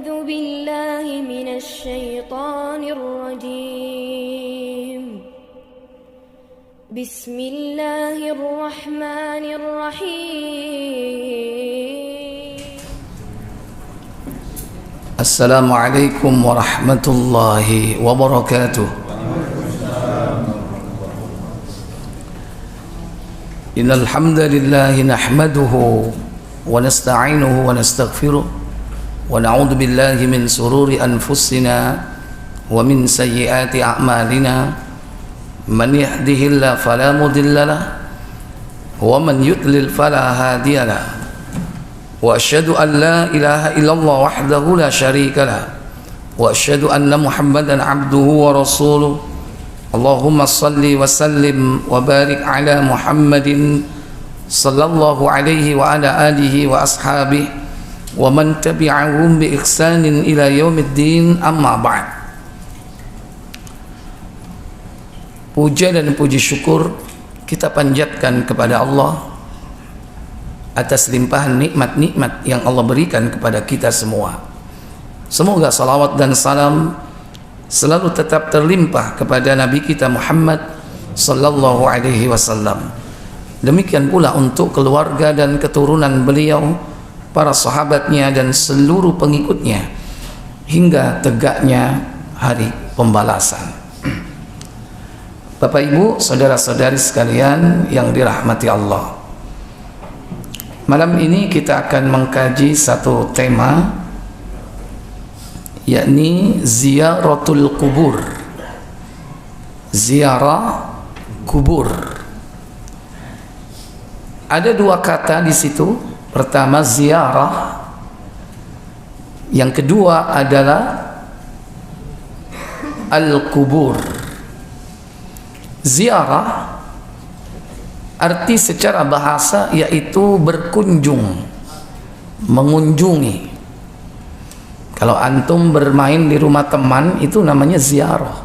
أعوذ بالله من الشيطان الرجيم بسم الله الرحمن الرحيم السلام عليكم ورحمة الله وبركاته. إن الحمد لله نحمده ونستعينه ونستغفره ونعوذ بالله من شرور أنفسنا ومن سيئات أعمالنا من يهده الله فلا مضل له ومن يضلل فلا هادي له وأشهد أن لا إله إلا الله وحده لا شريك له وأشهد أن محمدا عبده ورسوله اللهم صل وسلم وبارك على محمد صلى الله عليه وعلى آله وأصحابه ومن تبعهم بإحسان إلى يوم الدين أما بعد. Puja dan puji syukur kita panjatkan kepada Allah atas limpahan nikmat-nikmat yang Allah berikan kepada kita semua. Semoga salawat dan salam selalu tetap terlimpah kepada Nabi kita Muhammad sallallahu alaihi wasallam. Demikian pula untuk keluarga dan keturunan beliau, para sahabatnya dan seluruh pengikutnya hingga tegaknya hari pembalasan. Bapak Ibu, saudara-saudari sekalian yang dirahmati Allah, malam ini kita akan mengkaji satu tema, yakni ziaratul kubur, ziarah kubur. Ada dua kata di situ. Pertama ziarah, yang kedua adalah al-kubur. Ziarah arti secara bahasa yaitu berkunjung, mengunjungi. Kalau antum bermain di rumah teman itu namanya ziarah.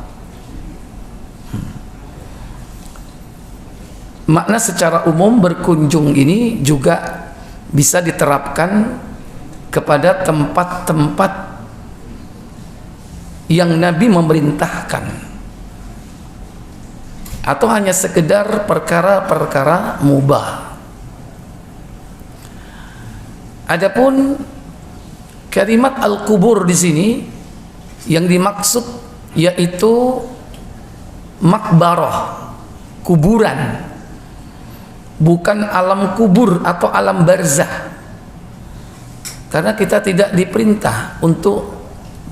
Makna secara umum berkunjung ini juga bisa diterapkan kepada tempat-tempat yang Nabi memerintahkan, atau hanya sekedar perkara-perkara mubah. Adapun kalimat al-kubur di sini yang dimaksud yaitu makbarah, kuburan, bukan alam kubur atau alam barzah. Karena kita tidak diperintah untuk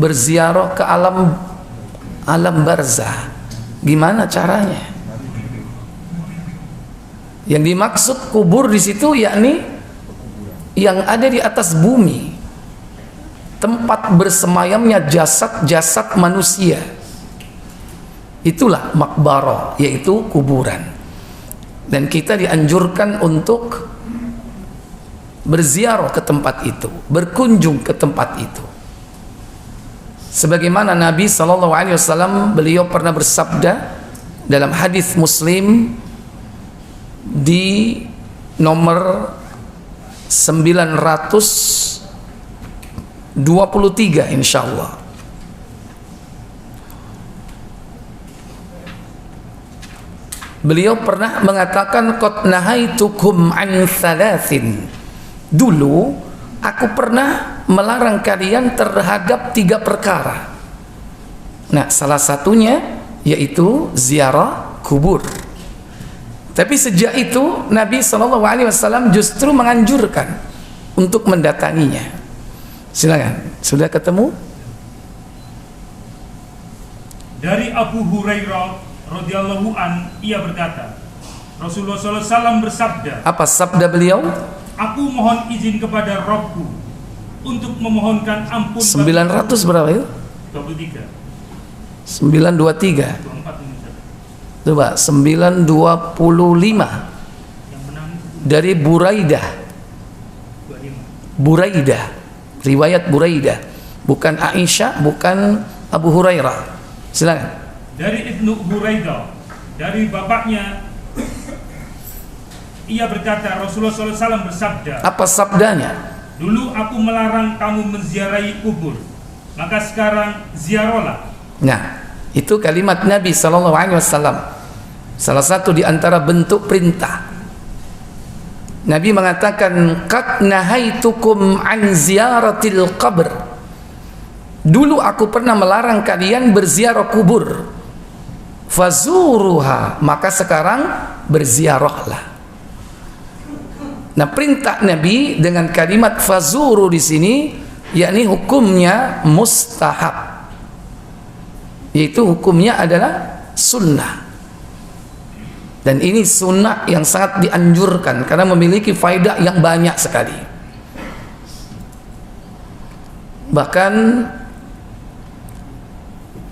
berziarah ke alam barzah. Gimana caranya? Yang dimaksud kubur di situ yakni yang ada di atas bumi, tempat bersemayamnya jasad-jasad manusia. Itulah makbarah, yaitu kuburan. Dan kita dianjurkan untuk berziarah ke tempat itu, berkunjung ke tempat itu. Sebagaimana Nabi SAW, beliau pernah bersabda dalam hadis Muslim di nomor 923 insyaallah. Beliau pernah mengatakan qad nahaitukum an thalathin. Dulu aku pernah melarang kalian terhadap 3 perkara. Nah, salah satunya yaitu ziarah kubur. Tapi sejak itu Nabi SAW justru menganjurkan untuk mendatanginya. Silakan, sudah ketemu? Dari Abu Hurairah radhiyallahu an, ia berkata, Rasulullah SAW bersabda. Apa sabda beliau? Aku mohon izin kepada Rabbku untuk memohonkan ampun. 900 berapa itu? 23. 923. 24. Coba 925. Dari Buraidah. 25. Buraidah, riwayat Buraidah, bukan Aisyah, bukan Abu Hurairah. Silakan. Dari Ibnu Buraidah, dari bapaknya, ia berkata, Rasulullah SAW bersabda. Apa sabdanya? Dulu aku melarang kamu menziarahi kubur. maka sekarang ziarahlah. Nah, itu kalimat Nabi SAW. Salah satu di antara bentuk perintah. Nabi mengatakan, qad nahaitukum an ziyaratil qabr. Dulu aku pernah melarang kalian berziarah kubur. Fazuruha, maka sekarang berziarahlah. Nah, perintah Nabi dengan kalimat fazuru di sini yakni hukumnya mustahab. Yaitu hukumnya adalah sunnah. Dan ini sunnah yang sangat dianjurkan karena memiliki faedah yang banyak sekali. Bahkan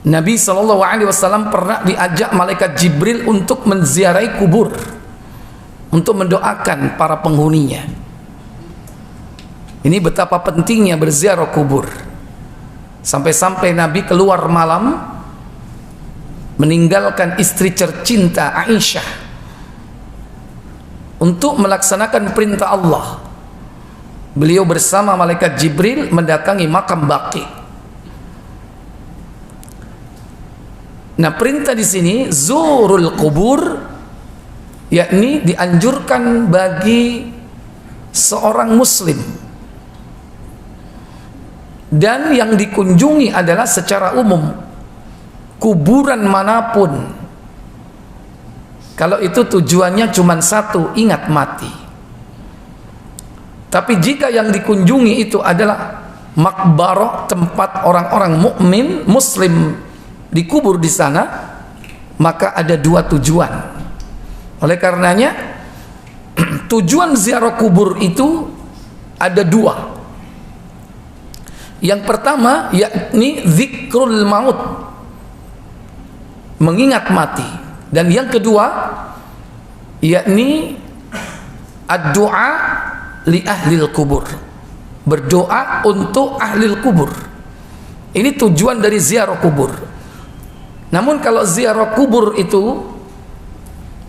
Nabi SAW pernah diajak malaikat Jibril untuk menziarahi kubur, untuk mendoakan para penghuninya. Ini betapa pentingnya berziarah kubur. Sampai-sampai Nabi keluar malam meninggalkan istri tercinta Aisyah untuk melaksanakan perintah Allah. Beliau bersama malaikat Jibril mendatangi makam Baqi. Nah, perintah di sini zurul kubur, yakni dianjurkan bagi seorang muslim, dan yang dikunjungi adalah secara umum, kuburan manapun. Kalau itu tujuannya cuma satu, ingat mati. Tapi jika yang dikunjungi itu adalah makbarah, tempat orang-orang mukmin muslim dikubur di sana, maka ada dua tujuan. Oleh karenanya tujuan ziarah kubur itu ada dua. Yang pertama yakni zikrul maut, mengingat mati, dan yang kedua yakni ad-du'a li ahlil kubur, berdoa untuk ahlil kubur. Ini tujuan dari ziarah kubur. Namun kalau ziarah kubur itu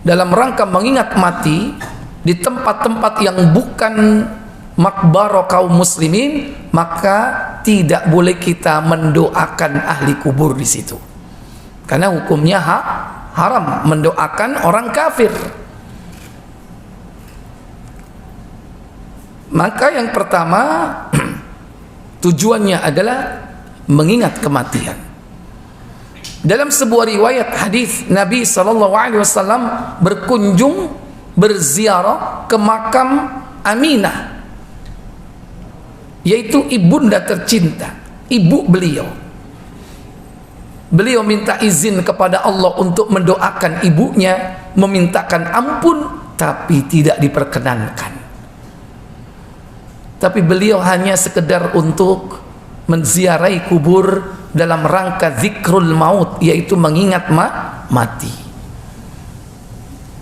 dalam rangka mengingat mati di tempat-tempat yang bukan makbarah kaum muslimin, maka tidak boleh kita mendoakan ahli kubur di situ. Karena hukumnya haram mendoakan orang kafir. Maka yang pertama tujuannya adalah mengingat kematian. Dalam sebuah riwayat hadis, Nabi SAW berkunjung berziarah ke makam Aminah, yaitu ibunda tercinta, ibu beliau. Beliau minta izin kepada Allah untuk mendoakan ibunya, memintakan ampun, tapi tidak diperkenankan. Tapi beliau hanya sekedar untuk menziarahi kubur dalam rangka zikrul maut, yaitu mengingat mati.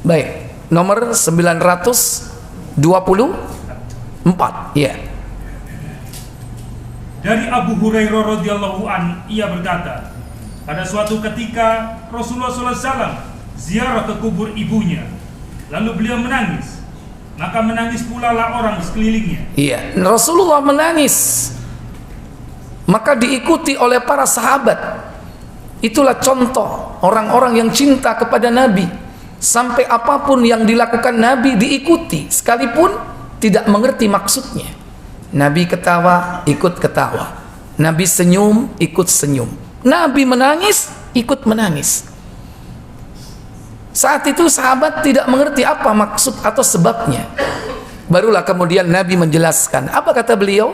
Baik, nomor 924 ya. Dari Abu Hurairah radhiyallahu an, ia berkata, pada suatu ketika Rasulullah SAW ziarah ke kubur ibunya, lalu beliau menangis, maka menangis pula lah orang di sekelilingnya. Iya, Rasulullah menangis, maka diikuti oleh para sahabat. Itulah contoh orang-orang yang cinta kepada Nabi. Sampai apapun yang dilakukan Nabi diikuti, sekalipun tidak mengerti maksudnya. Nabi ketawa, ikut ketawa. Nabi senyum, ikut senyum. Nabi menangis, ikut menangis. Saat itu sahabat tidak mengerti apa maksud atau sebabnya. Barulah kemudian Nabi menjelaskan. Apa kata beliau?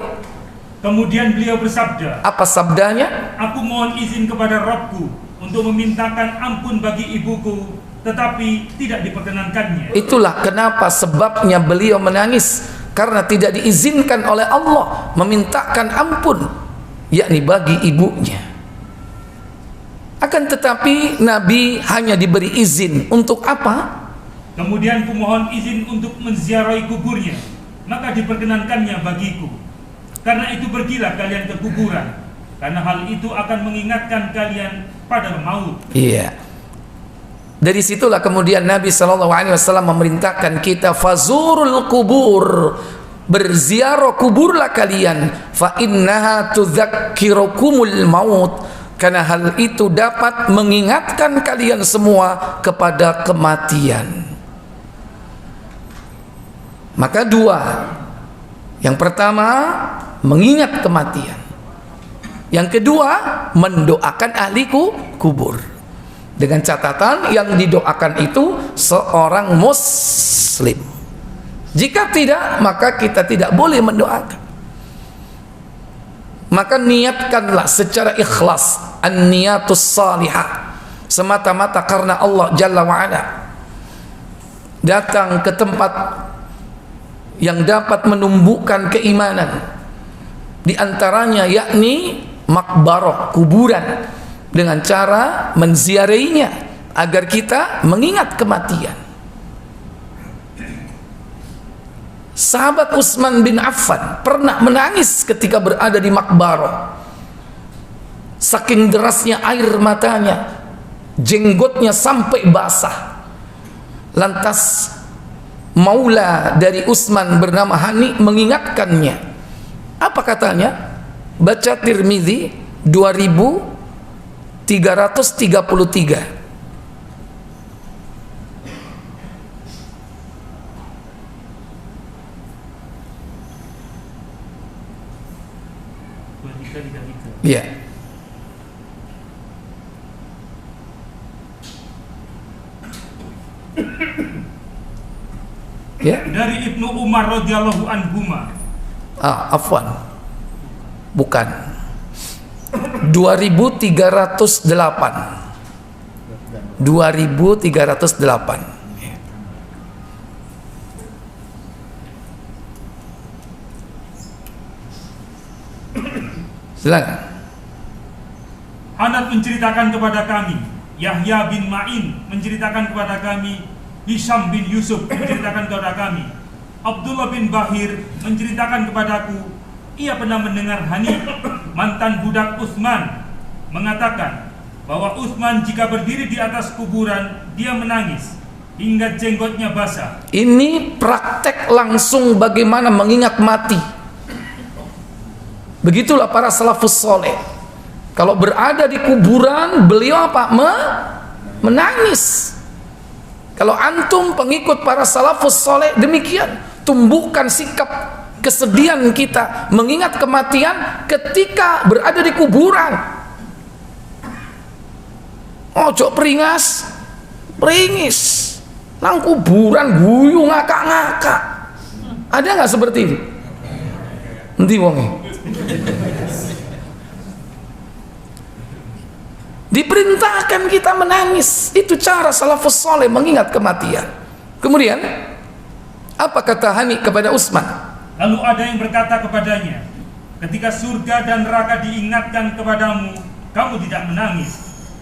Kemudian beliau bersabda, apa sabdanya? Aku mohon izin kepada Rabbku untuk memintakan ampun bagi ibuku, tetapi tidak diperkenankannya. Itulah kenapa sebabnya beliau menangis, karena tidak diizinkan oleh Allah memintakan ampun, yakni bagi ibunya. Akan tetapi Nabi hanya diberi izin untuk apa? Kemudian ku mohon izin untuk menziarahi kuburnya, maka diperkenankannya bagiku. Karena itu pergilah kalian ke kuburan, karena hal itu akan mengingatkan kalian pada maut. Iya. Dari situlah kemudian Nabi SAW memerintahkan kita fazurul kubur, berziarah kuburlah kalian, fa innaha tudzakkirukumul maut, karena hal itu dapat mengingatkan kalian semua kepada kematian. Maka dua, yang pertama mengingat kematian, yang kedua mendoakan ahli kubur, dengan catatan yang didoakan itu seorang muslim. Jika tidak, maka kita tidak boleh mendoakan. Maka niatkanlah secara ikhlas, an-niyatus salihah, semata-mata karena Allah Jalla wa'ala. Datang ke tempat yang dapat menumbuhkan keimanan, di antaranya yakni makbarah, kuburan, dengan cara menziarahinya agar kita mengingat kematian. Sahabat Utsman bin Affan pernah menangis ketika berada di makbarah. Saking derasnya air matanya, jenggotnya sampai basah. Lantas maula dari Utsman bernama Hani mengingatkannya. Apa katanya? Baca Tirmizi 2333. Ya. Ya. Dari Ibnu Umar radhiyallahu anhuma. Afwan. Bukan. 2308. 2308. Silakan. Anas menceritakan kepada kami, Yahya bin Ma'in menceritakan kepada kami, Hisham bin Yusuf menceritakan kepada kami, Abdullah bin Bahir menceritakan kepadaku, ia pernah mendengar Hani, mantan budak Utsman, mengatakan bahwa Utsman jika berdiri di atas kuburan, dia menangis hingga jenggotnya basah. Ini praktek langsung bagaimana mengingat mati. Begitulah para salafus soleh. Kalau berada di kuburan, beliau apa? Menangis. Kalau antum pengikut para salafus soleh, demikian. Tumbuhkan sikap kesedihan kita mengingat kematian ketika berada di kuburan. Ojo peringas, peringis nang kuburan guyu ngakak-ngakak. Ada nggak seperti itu? Nanti wonge. Diperintahkan kita menangis. Itu cara salafus soleh mengingat kematian. Kemudian apa kata Hani kepada Utsman? Lalu ada yang berkata kepadanya, ketika surga dan neraka diingatkan kepadamu, kamu tidak menangis.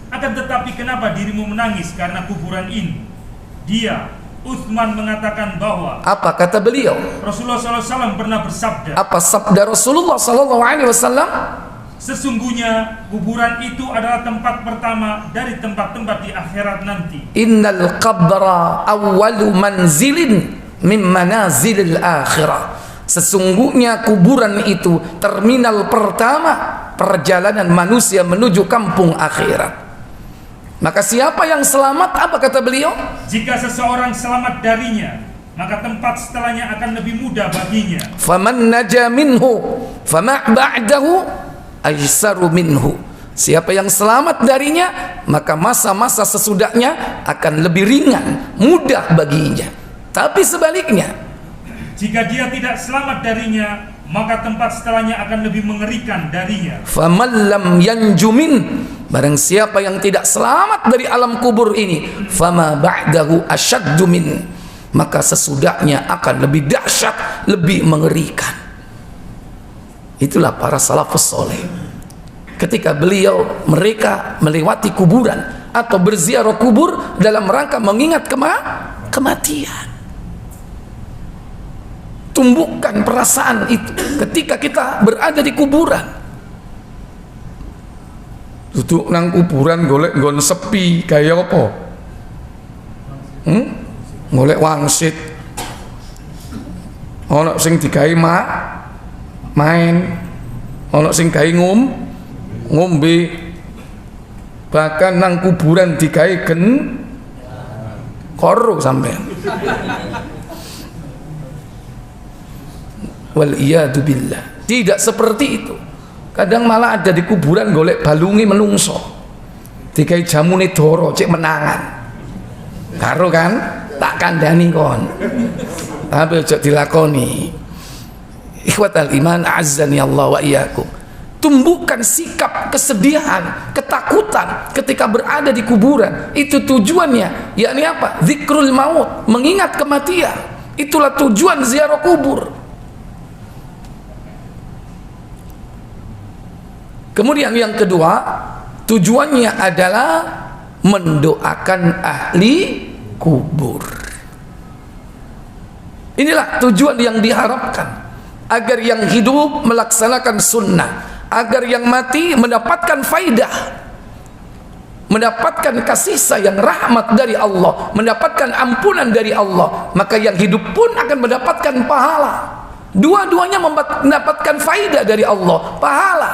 Akan tetapi kenapa dirimu menangis karena kuburan ini? Dia, Utsman, mengatakan bahwa, apa kata beliau? Rasulullah SAW pernah bersabda. Apa sabda Rasulullah SAW? Sesungguhnya kuburan itu adalah tempat pertama dari tempat-tempat di akhirat nanti. Innal qabra awwalu manzilin min manazilil akhirah. Sesungguhnya kuburan itu terminal pertama perjalanan manusia menuju kampung akhirat. Maka siapa yang selamat? Apa kata beliau? Jika seseorang selamat darinya, maka tempat setelahnya akan lebih mudah baginya. Faman naja minhu fama ba'dahu aisaru minhu. Siapa yang selamat darinya, maka masa-masa sesudahnya akan lebih ringan, mudah baginya. Tapi sebaliknya, jika dia tidak selamat darinya, maka tempat setelahnya akan lebih mengerikan darinya. Faman lam yanjumin, barang siapa yang tidak selamat dari alam kubur ini, fama ba'dahu asyaddu min, maka sesudahnya akan lebih dahsyat, lebih mengerikan. Itulah para salafus soleh. Ketika mereka melewati kuburan atau berziarah kubur dalam rangka mengingat kematian. Tumbuhkan perasaan itu ketika kita berada di kuburan. Duduk nang kuburan golek nggon sepi kaya apa? Golek wangsit. Ana sing digawe main, ana sing gawe ngombe, bahkan nang kuburan digawe koro sampean. Wal iyadu billah. Tidak seperti itu. Kadang malah ada di kuburan golek balungi menungso, digawe jamune doro cek menangan. Karo kan tak kandhani kon. Tapi ojo dilakoni. Ikhwatal iman azzani Allah wa iyyakum. Tumbuhkan sikap kesedihan, ketakutan ketika berada di kuburan. Itu tujuannya, yakni apa? Zikrul maut, mengingat kematian. Itulah tujuan ziarah kubur. Kemudian yang kedua, tujuannya adalah mendoakan ahli kubur. Inilah tujuan yang diharapkan, agar yang hidup melaksanakan sunnah, agar yang mati mendapatkan faidah, mendapatkan kasih sayang rahmat dari Allah, mendapatkan ampunan dari Allah. Maka yang hidup pun akan mendapatkan pahala. Dua-duanya mendapatkan faidah dari Allah, pahala.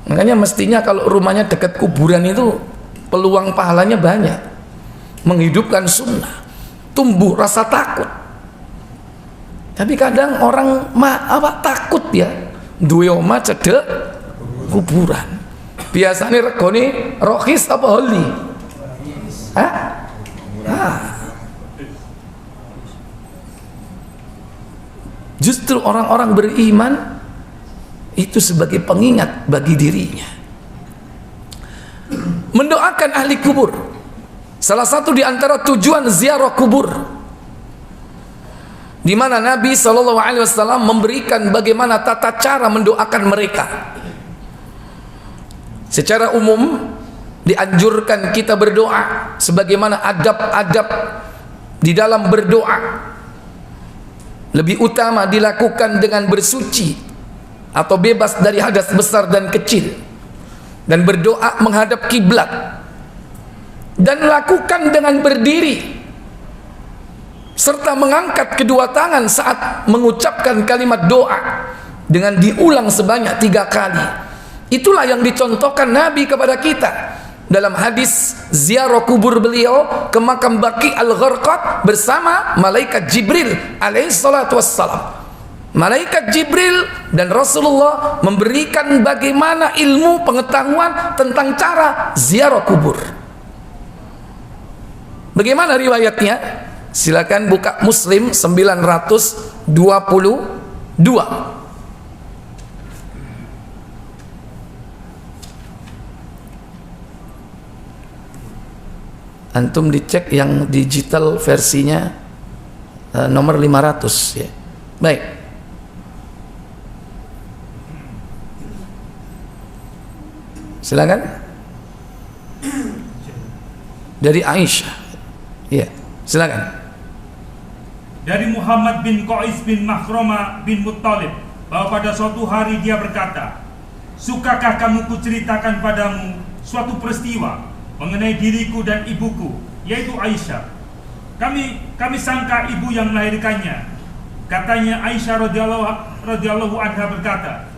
Makanya mestinya kalau rumahnya dekat kuburan itu peluang pahalanya banyak. Menghidupkan sunnah, tumbuh rasa takut. Tapi kadang orang takut ya, duwe omah cedek kuburan. Biasanya regone rohis apa holi? Justru orang-orang beriman itu sebagai pengingat bagi dirinya. Mendoakan ahli kubur, salah satu di antara tujuan ziarah kubur, di mana Nabi SAW memberikan bagaimana tata cara mendoakan mereka. Secara umum dianjurkan kita berdoa sebagaimana adab-adab di dalam berdoa. Lebih utama dilakukan dengan bersuci atau bebas dari hadas besar dan kecil, dan berdoa menghadap kiblat, dan lakukan dengan berdiri serta mengangkat kedua tangan saat mengucapkan kalimat doa dengan diulang sebanyak 3 kali. Itulah yang dicontohkan Nabi kepada kita dalam hadis ziarah kubur beliau ke makam Baqi Al-Gharqad bersama malaikat Jibril alaihi salatu wassalam. Malaikat Jibril dan Rasulullah memberikan bagaimana ilmu pengetahuan tentang cara ziarah kubur. Bagaimana riwayatnya? Silakan buka Muslim 922. Antum dicek yang digital versinya nomor 500 ya. Baik. Silakan. Dari Aisyah. Ya, silakan. Dari Muhammad bin Qais bin Makhrama bin Muttalib, bahwa pada suatu hari dia berkata, "Sukakah kamu kuceritakan padamu suatu peristiwa mengenai diriku dan ibuku, yaitu Aisyah? Kami sangka ibu yang melahirkannya." Katanya Aisyah radhiyallahu anha berkata,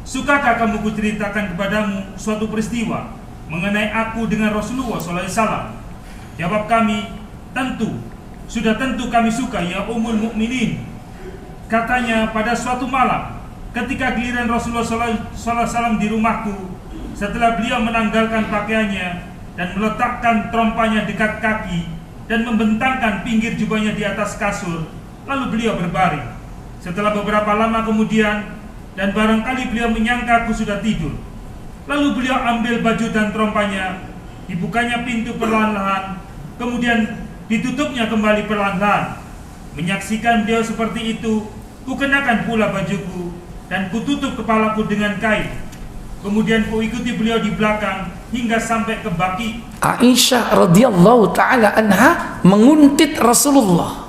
"Sukakah kamu kuceritakan kepadamu suatu peristiwa mengenai aku dengan Rasulullah SAW?" Jawab kami, sudah tentu kami suka ya Ummul Mukminin. Katanya, pada suatu malam ketika giliran Rasulullah SAW di rumahku, setelah beliau menanggalkan pakaiannya dan meletakkan trompanya dekat kaki dan membentangkan pinggir jubahnya di atas kasur, lalu beliau berbaring. Setelah beberapa lama kemudian, dan barangkali beliau menyangka aku sudah tidur, lalu beliau ambil baju dan trompanya, dibukanya pintu perlahan-lahan, kemudian ditutupnya kembali perlahan-lahan. Menyaksikan beliau seperti itu, kukenakan pula bajuku dan kututup kepalaku dengan kain. Kemudian kuikuti beliau di belakang hingga sampai ke Baqi. Aisyah radhiyallahu taala anha menguntit Rasulullah.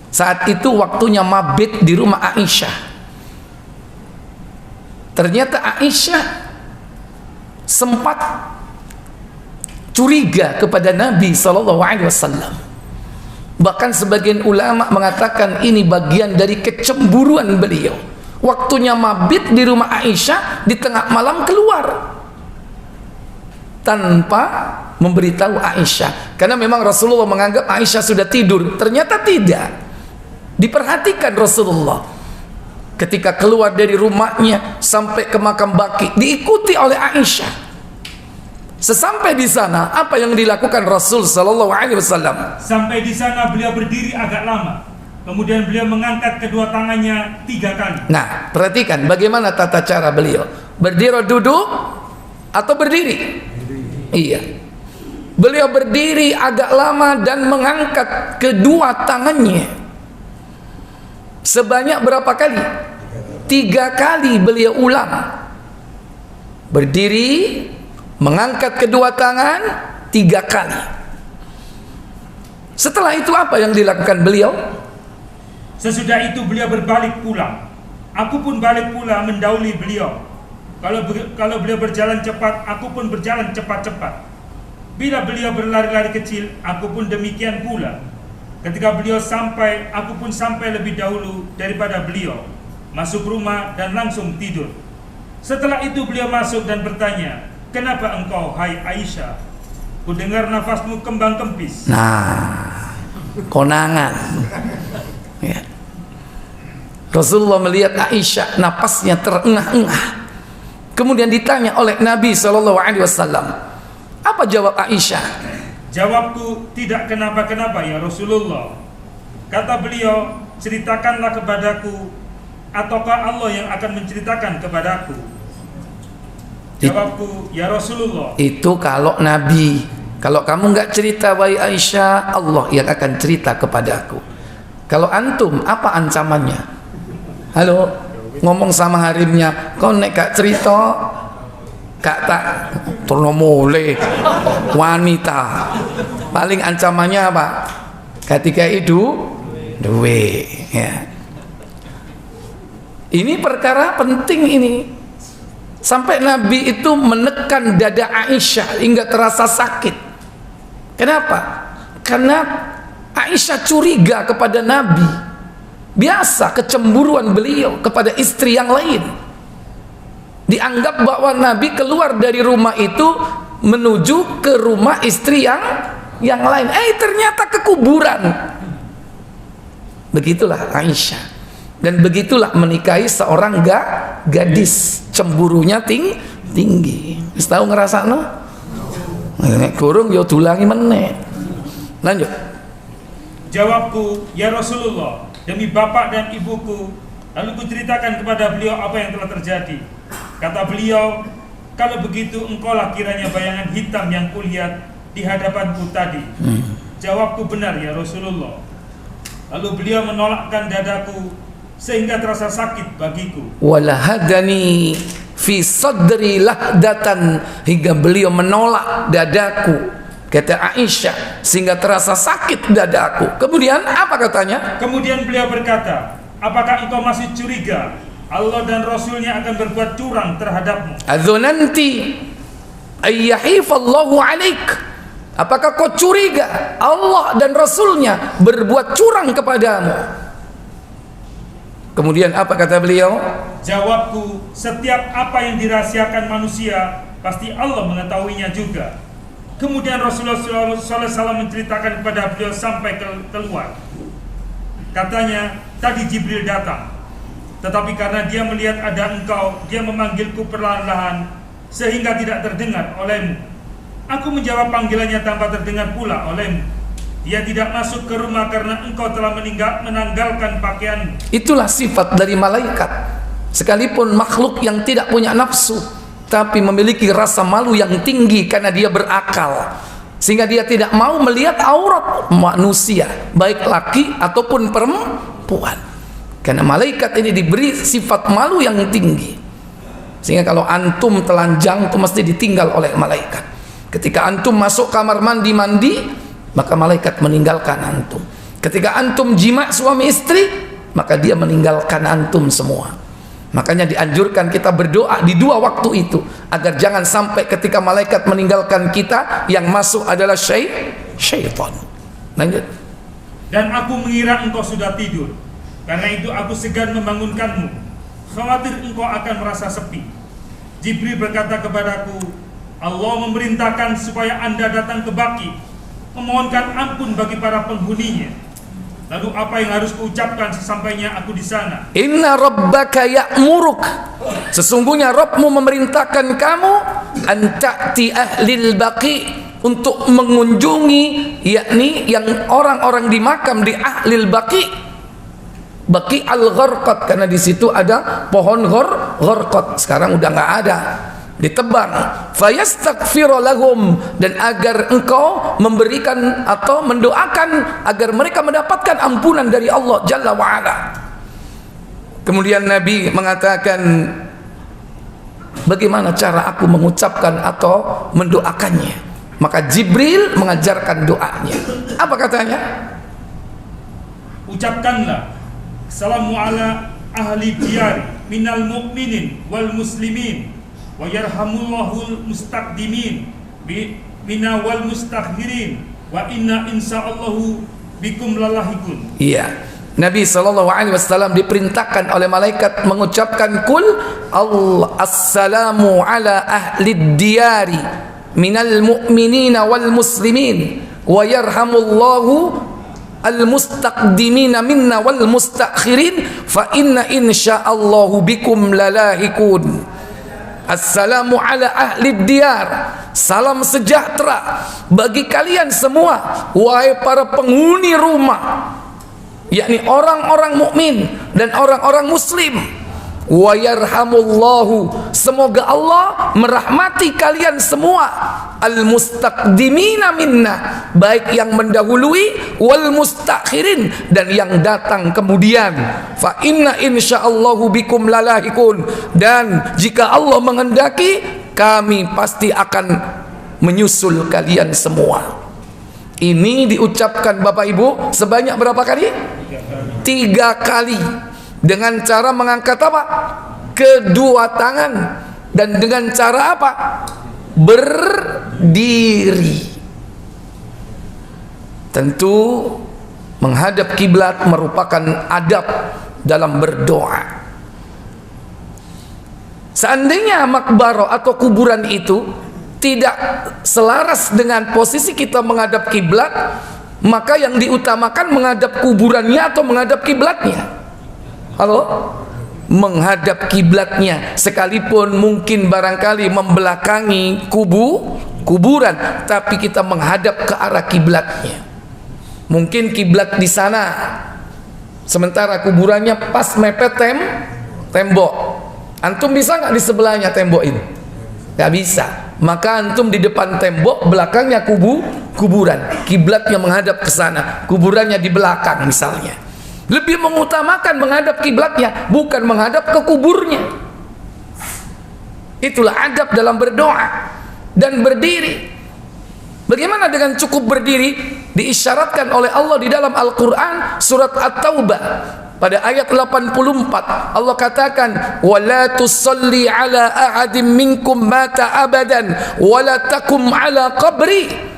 Saat itu waktunya mabit di rumah Aisyah. Ternyata Aisyah sempat curiga kepada Nabi SAW. Bahkan sebagian ulama mengatakan ini bagian dari kecemburuan beliau. Waktunya mabit di rumah Aisyah, di tengah malam keluar tanpa memberitahu Aisyah, karena memang Rasulullah menganggap Aisyah sudah tidur. Ternyata tidak. Diperhatikan Rasulullah ketika keluar dari rumahnya sampai ke makam Baqi, diikuti oleh Aisyah. Sesampai di sana, apa yang dilakukan Rasul sallallahu alaihi wasallam? Sampai di sana beliau berdiri agak lama. Kemudian beliau mengangkat kedua tangannya 3 kali. Nah, perhatikan bagaimana tata cara beliau. Berdiri, duduk, atau berdiri? Iya. Beliau berdiri agak lama dan mengangkat kedua tangannya. Sebanyak berapa kali? 3 kali beliau ulang. Berdiri, mengangkat kedua tangan 3 kali. Setelah itu apa yang dilakukan beliau? Sesudah itu beliau berbalik pulang. Aku pun balik pula mendahului beliau. Kalau beliau berjalan cepat, aku pun berjalan cepat-cepat. Bila beliau berlari-lari kecil, aku pun demikian pula. Ketika beliau sampai, aku pun sampai lebih dahulu daripada beliau. Masuk rumah dan langsung tidur. Setelah itu beliau masuk dan bertanya, "Kenapa engkau, hai Aisyah? Kudengar nafasmu kembang kempis." Nah, konangan. Ya. Rasulullah melihat Aisyah napasnya terengah-engah. Kemudian ditanya oleh Nabi SAW, apa jawab Aisyah? Jawabku, "Tidak kenapa-kenapa ya Rasulullah." Kata beliau, "Ceritakanlah kepadaku, ataukah Allah yang akan menceritakan kepadaku?" Jawabku, "Ya Rasulullah." Itu kalau Nabi. Kalau kamu nggak cerita wahai Aisyah, Allah yang akan cerita kepadaku. Kalau antum, apa ancamannya? Halo, ngomong sama harimnya, kau nek gak cerita, gak tak turno mulai wanita. Paling ancamannya apa? Ketika itu duwe. Ya. Ini perkara penting ini. Sampai Nabi itu menekan dada Aisyah hingga terasa sakit. Kenapa? Karena Aisyah curiga kepada Nabi. Biasa kecemburuan beliau kepada istri yang lain. Dianggap bahwa Nabi keluar dari rumah itu menuju ke rumah istri yang lain. Ternyata ke kuburan. Begitulah Aisyah. Dan begitulah menikahi seorang gadis. Cemburunya tinggi. Tahu ngerasa no? Nek kurung yo dulangi meneh. Lanjut. Jawabku, "Ya Rasulullah, demi bapak dan ibuku." Lalu kuceritakan kepada beliau apa yang telah terjadi. Kata beliau, "Kalau begitu engkaulah kiranya bayangan hitam yang kulihat di hadapanku tadi." Jawabku, "Benar ya Rasulullah." Lalu beliau menolakkan dadaku sehingga terasa sakit bagiku. Walahadani fi sadri lahdatan, hingga beliau menolak dadaku, kata Aisyah, sehingga terasa sakit dadaku. Kemudian apa katanya? Kemudian beliau berkata, "Apakah engkau masih curiga Allah dan Rasulnya akan berbuat curang terhadapmu?" Adzunanti ayyahifallahu alaik, apakah kau curiga Allah dan Rasulnya berbuat curang kepadamu? Kemudian apa kata beliau? Jawabku, "Setiap apa yang dirahasiakan manusia pasti Allah mengetahuinya juga." Kemudian Rasulullah SAW menceritakan kepada beliau sampai keluar. Katanya, "Tadi Jibril datang, tetapi karena dia melihat ada engkau, dia memanggilku perlahan-lahan sehingga tidak terdengar olehmu. Aku menjawab panggilannya tanpa terdengar pula olehmu. Dia tidak masuk ke rumah karena engkau telah menanggalkan pakaianmu." Itulah sifat dari malaikat. Sekalipun makhluk yang tidak punya nafsu, tapi memiliki rasa malu yang tinggi karena dia berakal, sehingga dia tidak mau melihat aurat manusia, baik laki ataupun perempuan. Karena malaikat ini diberi sifat malu yang tinggi, sehingga kalau antum telanjang itu mesti ditinggal oleh malaikat. Ketika antum masuk kamar mandi, maka malaikat meninggalkan antum. Ketika antum jima suami istri, maka dia meninggalkan antum semua. Makanya dianjurkan kita berdoa di 2 waktu itu, agar jangan sampai ketika malaikat meninggalkan kita, yang masuk adalah syaitan. Lanjut. Dan aku mengira engkau sudah tidur. Karena itu aku segan membangunkanmu, khawatir engkau akan merasa sepi. Jibril berkata kepadaku, Allah memerintahkan supaya Anda datang ke Baqi, memohonkan ampun bagi para penghuninya. Lalu apa yang harus kuucapkan sesampainya aku di sana? Inna rabbaka ya'muruk, sesungguhnya Rabbmu memerintahkan kamu an ta'ti ahlil Baqi, untuk mengunjungi yakni yang orang-orang di makam di ahlil Baqi. Baqi al-Gharqad, karena di situ ada pohon gharqad, sekarang udah nggak ada, ditebang. Fayastaghfiru lahum, dan agar engkau memberikan atau mendoakan agar mereka mendapatkan ampunan dari Allah Jalla wa Ala. Kemudian Nabi mengatakan, bagaimana cara aku mengucapkan atau mendoakannya? Maka Jibril mengajarkan doanya. Apa katanya? Ucapkanlah, Assalamu ala ahli diyari minal mu'minin wal muslimin, wa yarhamullahul mustaqdimin mina wal mustakhirin, wa inna insyaallahu bikum lalahikun. Iya, Nabi SAW diperintahkan oleh malaikat mengucapkan kul Allah assalamu ala ahli diyari minal mu'minina wal muslimin, wa yarhamullahu al-mustaqdimina minna wal mustakhirin, fa inna insyaallahu bikum lalahikun. Assalamu ala ahli diyar, salam sejahtera bagi kalian semua wahai para penghuni rumah, yakni orang-orang mukmin dan orang-orang muslim. Wa yarhamullahu, semoga Allah merahmati kalian semua, al-mustaqdimina minna, baik yang mendahului, wal mustakhirin, dan yang datang kemudian. Fa inna insyaallahu bikum lalahikun, dan jika Allah menghendaki kami pasti akan menyusul kalian semua. Ini diucapkan Bapak Ibu sebanyak berapa kali? 3 kali. Dengan cara mengangkat apa? Kedua tangan. Dan dengan cara apa? Berdiri. Tentu menghadap kiblat merupakan adab dalam berdoa. Seandainya makbaro atau kuburan itu tidak selaras dengan posisi kita menghadap kiblat, maka yang diutamakan menghadap kuburannya atau menghadap kiblatnya? Halo? Menghadap kiblatnya, sekalipun mungkin barangkali membelakangi kuburan, tapi kita menghadap ke arah kiblatnya. Mungkin kiblat di sana, sementara kuburannya pas mepet tembok. Antum bisa nggak di sebelahnya tembok ini? Nggak bisa. Maka antum di depan tembok, belakangnya kuburan. Kiblatnya menghadap ke sana, kuburannya di belakang misalnya. Lebih mengutamakan menghadap kiblatnya, bukan menghadap ke kuburnya. Itulah adab dalam berdoa dan berdiri. Bagaimana dengan cukup berdiri? Diisyaratkan oleh Allah di dalam Al-Quran surat At-Taubah pada ayat 84. Allah katakan, wala tusalli ala ahadim minkum mata abadan wala takum ala qabri.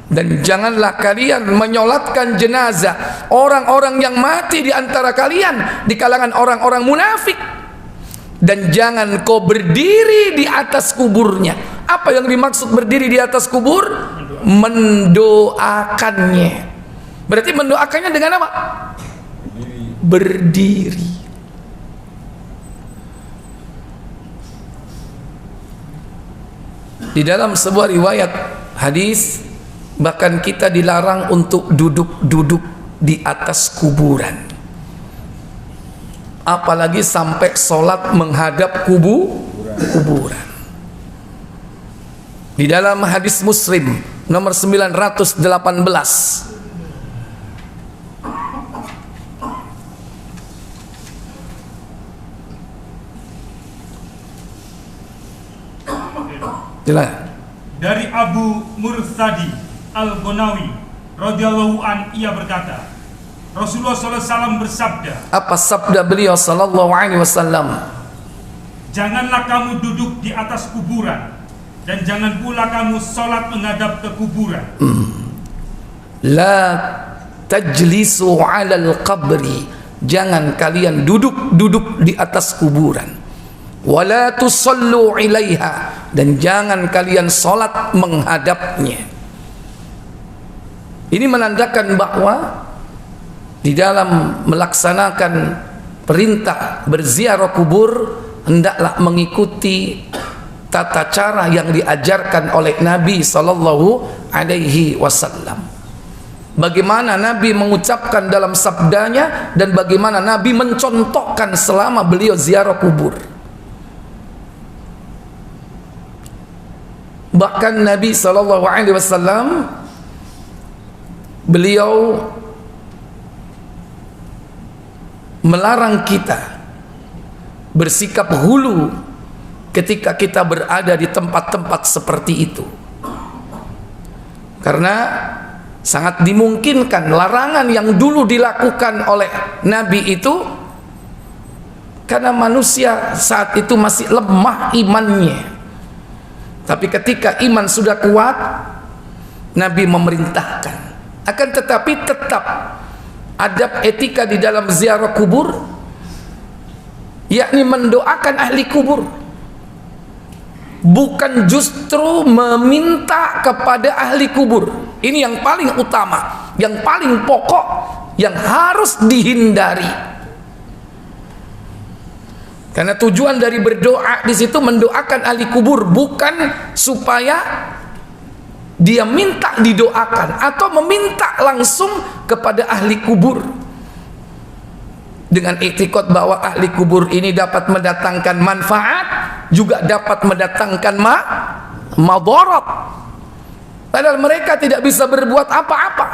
Dan janganlah kalian menyolatkan jenazah orang-orang yang mati di antara kalian di kalangan orang-orang munafik, dan jangan kau berdiri di atas kuburnya. Apa yang dimaksud berdiri di atas kubur? Mendoakannya. Berarti mendoakannya dengan apa? Berdiri. Di dalam sebuah riwayat hadis, bahkan kita dilarang untuk duduk-duduk di atas kuburan, apalagi sampai sholat menghadap kuburan. Di dalam hadis Muslim nomor 918, dari Abu Murthadi Al-Ghonawi radhiyallahu an, ia berkata, Rasulullah SAW bersabda. Apa sabda beliau sallallahu alaihi wasallam? Janganlah kamu duduk di atas kuburan, dan jangan pula kamu sholat menghadap ke kuburan. La tajlisu 'alal qabri, jangan kalian duduk di atas kuburan. Wala tusallu 'ilaiha, dan jangan kalian salat menghadapnya. Ini menandakan bahwa di dalam melaksanakan perintah berziarah kubur hendaklah mengikuti tata cara yang diajarkan oleh Nabi sallallahu alaihi wasallam. Bagaimana Nabi mengucapkan dalam sabdanya dan bagaimana Nabi mencontohkan selama beliau ziarah kubur. Bahkan Nabi sallallahu alaihi wasallam beliau melarang kita bersikap hulu ketika kita berada di tempat-tempat seperti itu, karena sangat dimungkinkan larangan yang dulu dilakukan oleh Nabi itu karena manusia saat itu masih lemah imannya. Tapi ketika iman sudah kuat, Nabi memerintahkan. Akan tetapi tetap adab etika di dalam ziarah kubur, yakni mendoakan ahli kubur, bukan justru meminta kepada ahli kubur. Ini yang paling utama, yang paling pokok, yang harus dihindari. Karena tujuan dari berdoa di situ mendoakan ahli kubur, bukan supaya dia minta didoakan atau meminta langsung kepada ahli kubur dengan iktikad bahwa ahli kubur ini dapat mendatangkan manfaat, juga dapat mendatangkan madarat, padahal mereka tidak bisa berbuat apa-apa.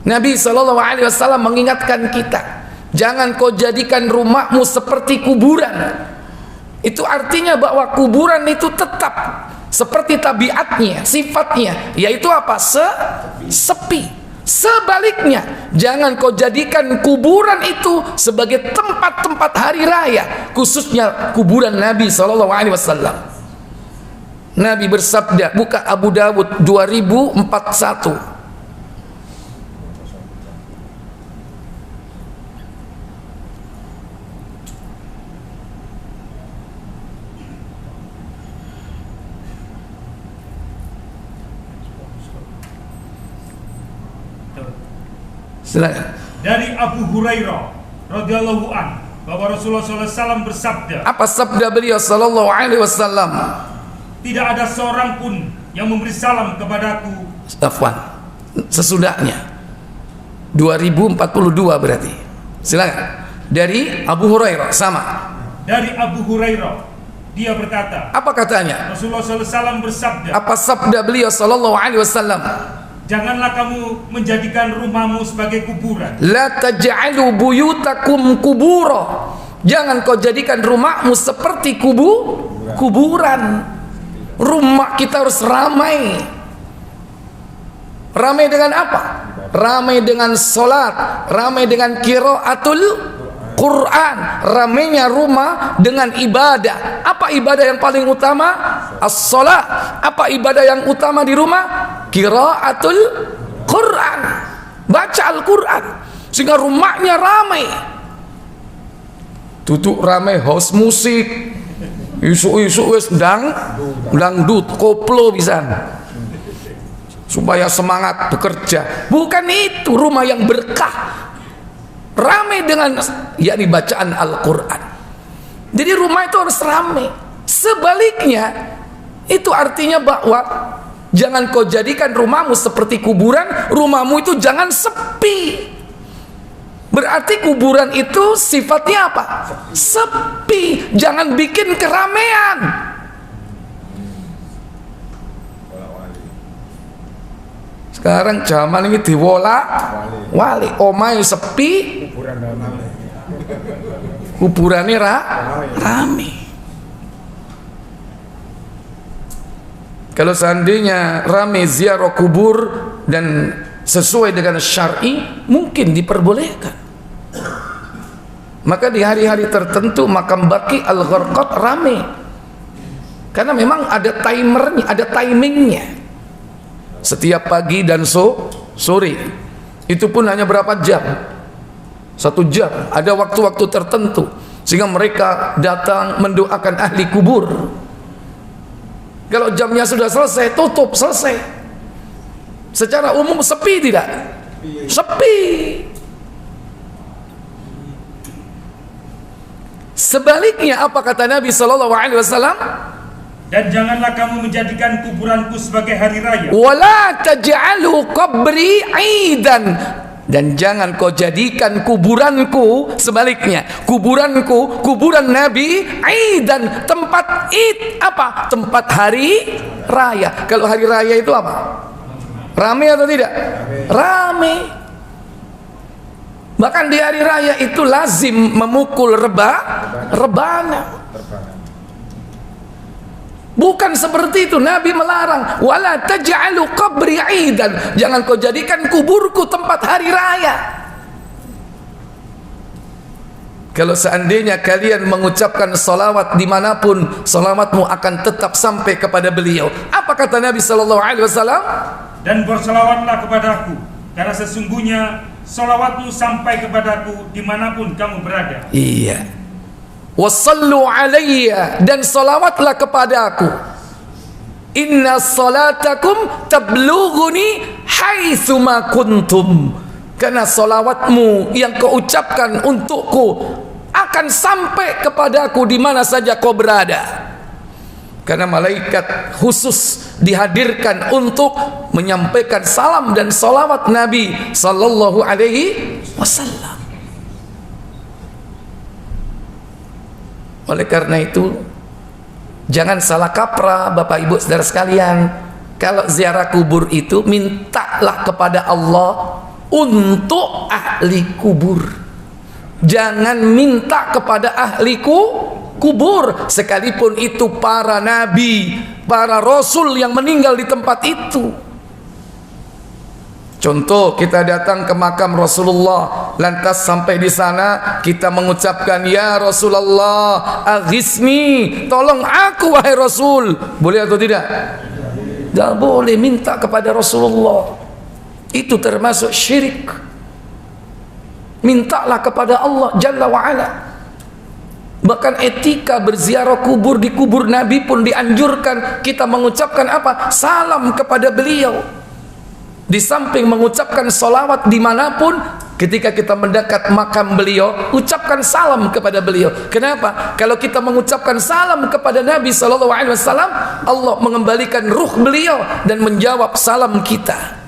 Nabi SAW mengingatkan kita, jangan kau jadikan rumahmu seperti kuburan. Itu artinya bahwa kuburan itu tetap seperti tabiatnya, sifatnya, yaitu apa? Sepi. Sebaliknya, jangan kau jadikan kuburan itu sebagai tempat-tempat hari raya, khususnya kuburan Nabi SAW. Nabi bersabda, buka Abu Dawud 2041. Silakan. Dari Abu Hurairah radhiyallahu an bahwa Rasulullah SAW bersabda. Apa sabda beliau sallallahu alaihi wasallam? Tidak ada seorang pun yang memberi salam kepadaku. Afwan, sesudahnya 2042 berarti. Silakan. Dari Abu Hurairah, sama. Dari Abu Hurairah, dia berkata. Apa katanya? Rasulullah SAW bersabda. Apa sabda beliau sallallahu alaihi wasallam? Janganlah kamu menjadikan rumahmu sebagai kuburan. La taj'alu buyutakum kubura. Jangan kau jadikan rumahmu seperti kuburan. Rumah kita harus ramai. Ramai dengan apa? Ramai dengan solat, ramai dengan qiraatul Quran, ramainya rumah dengan ibadah. Apa ibadah yang paling utama? As-salat. Apa ibadah yang utama di rumah? Qiraatul Quran, baca Al-Quran, sehingga rumahnya ramai. Tutup ramai house musik, isu-isu wis dangdut, koplo bisa, supaya semangat bekerja. Bukan itu rumah yang berkah, ramai dengan yakni bacaan Al-Quran. Jadi rumah itu harus ramai. Sebaliknya, itu artinya bahwa jangan kau jadikan rumahmu seperti kuburan. Rumahmu itu jangan sepi. Berarti kuburan itu sifatnya apa? Sepi. Jangan bikin keramaian. Sekarang zaman ini wali omai sepi, kuburannya rame. Kalau seandainya rame ziarah kubur dan sesuai dengan syar'i, mungkin diperbolehkan. Maka di hari-hari tertentu makam Baqi Al-Gharqad rame, karena memang ada timernya, ada timingnya. setiap pagi dan sore. Itu pun hanya berapa jam? 1 jam. Ada waktu-waktu tertentu sehingga mereka datang mendoakan ahli kubur. Kalau jamnya sudah selesai, tutup, selesai. Secara umum sepi tidak? Sepi. Sebaliknya apa kata Nabi sallallahu alaihi wasallam? Dan janganlah kamu menjadikan kuburanku sebagai hari raya. Wala taj'alu qabri 'idan, dan jangan kau jadikan kuburanku, sebaliknya, kuburanku, kuburan Nabi, 'idan, tempat id, apa? Tempat hari raya. Kalau hari raya itu apa? Rame atau tidak? Rame. Bahkan di hari raya itu lazim memukul rebana. Bukan seperti itu, Nabi melarang, wala taj'alu qabri 'idan, jangan kau jadikan kuburku tempat hari raya. Kalau seandainya kalian mengucapkan salawat dimanapun, salawatmu akan tetap sampai kepada beliau. Apa kata Nabi sallallahu alaihi wasallam? Dan bersalawatlah kepadaku, karena sesungguhnya salawatmu sampai kepadaku dimanapun kamu berada. Iya. Wassallu alayya, dan salawatlah kepadaku. Inna salatakum tablughuni haitsuma kuntum, karena salawatmu yang kau ucapkan untukku akan sampai kepadaku di mana saja kau berada. Karena malaikat khusus dihadirkan untuk menyampaikan salam dan salawat Nabi sallallahu alaihi wasallam. Oleh karena itu, jangan salah kaprah Bapak Ibu Saudara sekalian. Kalau ziarah kubur itu, mintalah kepada Allah untuk ahli kubur. Jangan minta kepada ahli kubur, sekalipun itu para nabi, para rasul yang meninggal di tempat itu. Contoh, kita datang ke makam Rasulullah, lantas sampai di sana kita mengucapkan, ya Rasulullah aghisni, tolong aku wahai Rasul. Boleh atau tidak? Tidak boleh minta kepada Rasulullah. Itu termasuk syirik. Mintalah kepada Allah Jalla wa'ala. Bahkan etika berziarah kubur, di kubur Nabi pun dianjurkan kita mengucapkan apa? Salam kepada beliau. Di samping mengucapkan salawat dimanapun, ketika kita mendekat makam beliau, ucapkan salam kepada beliau. Kenapa? Kalau kita mengucapkan salam kepada Nabi SAW, Allah mengembalikan ruh beliau dan menjawab salam kita.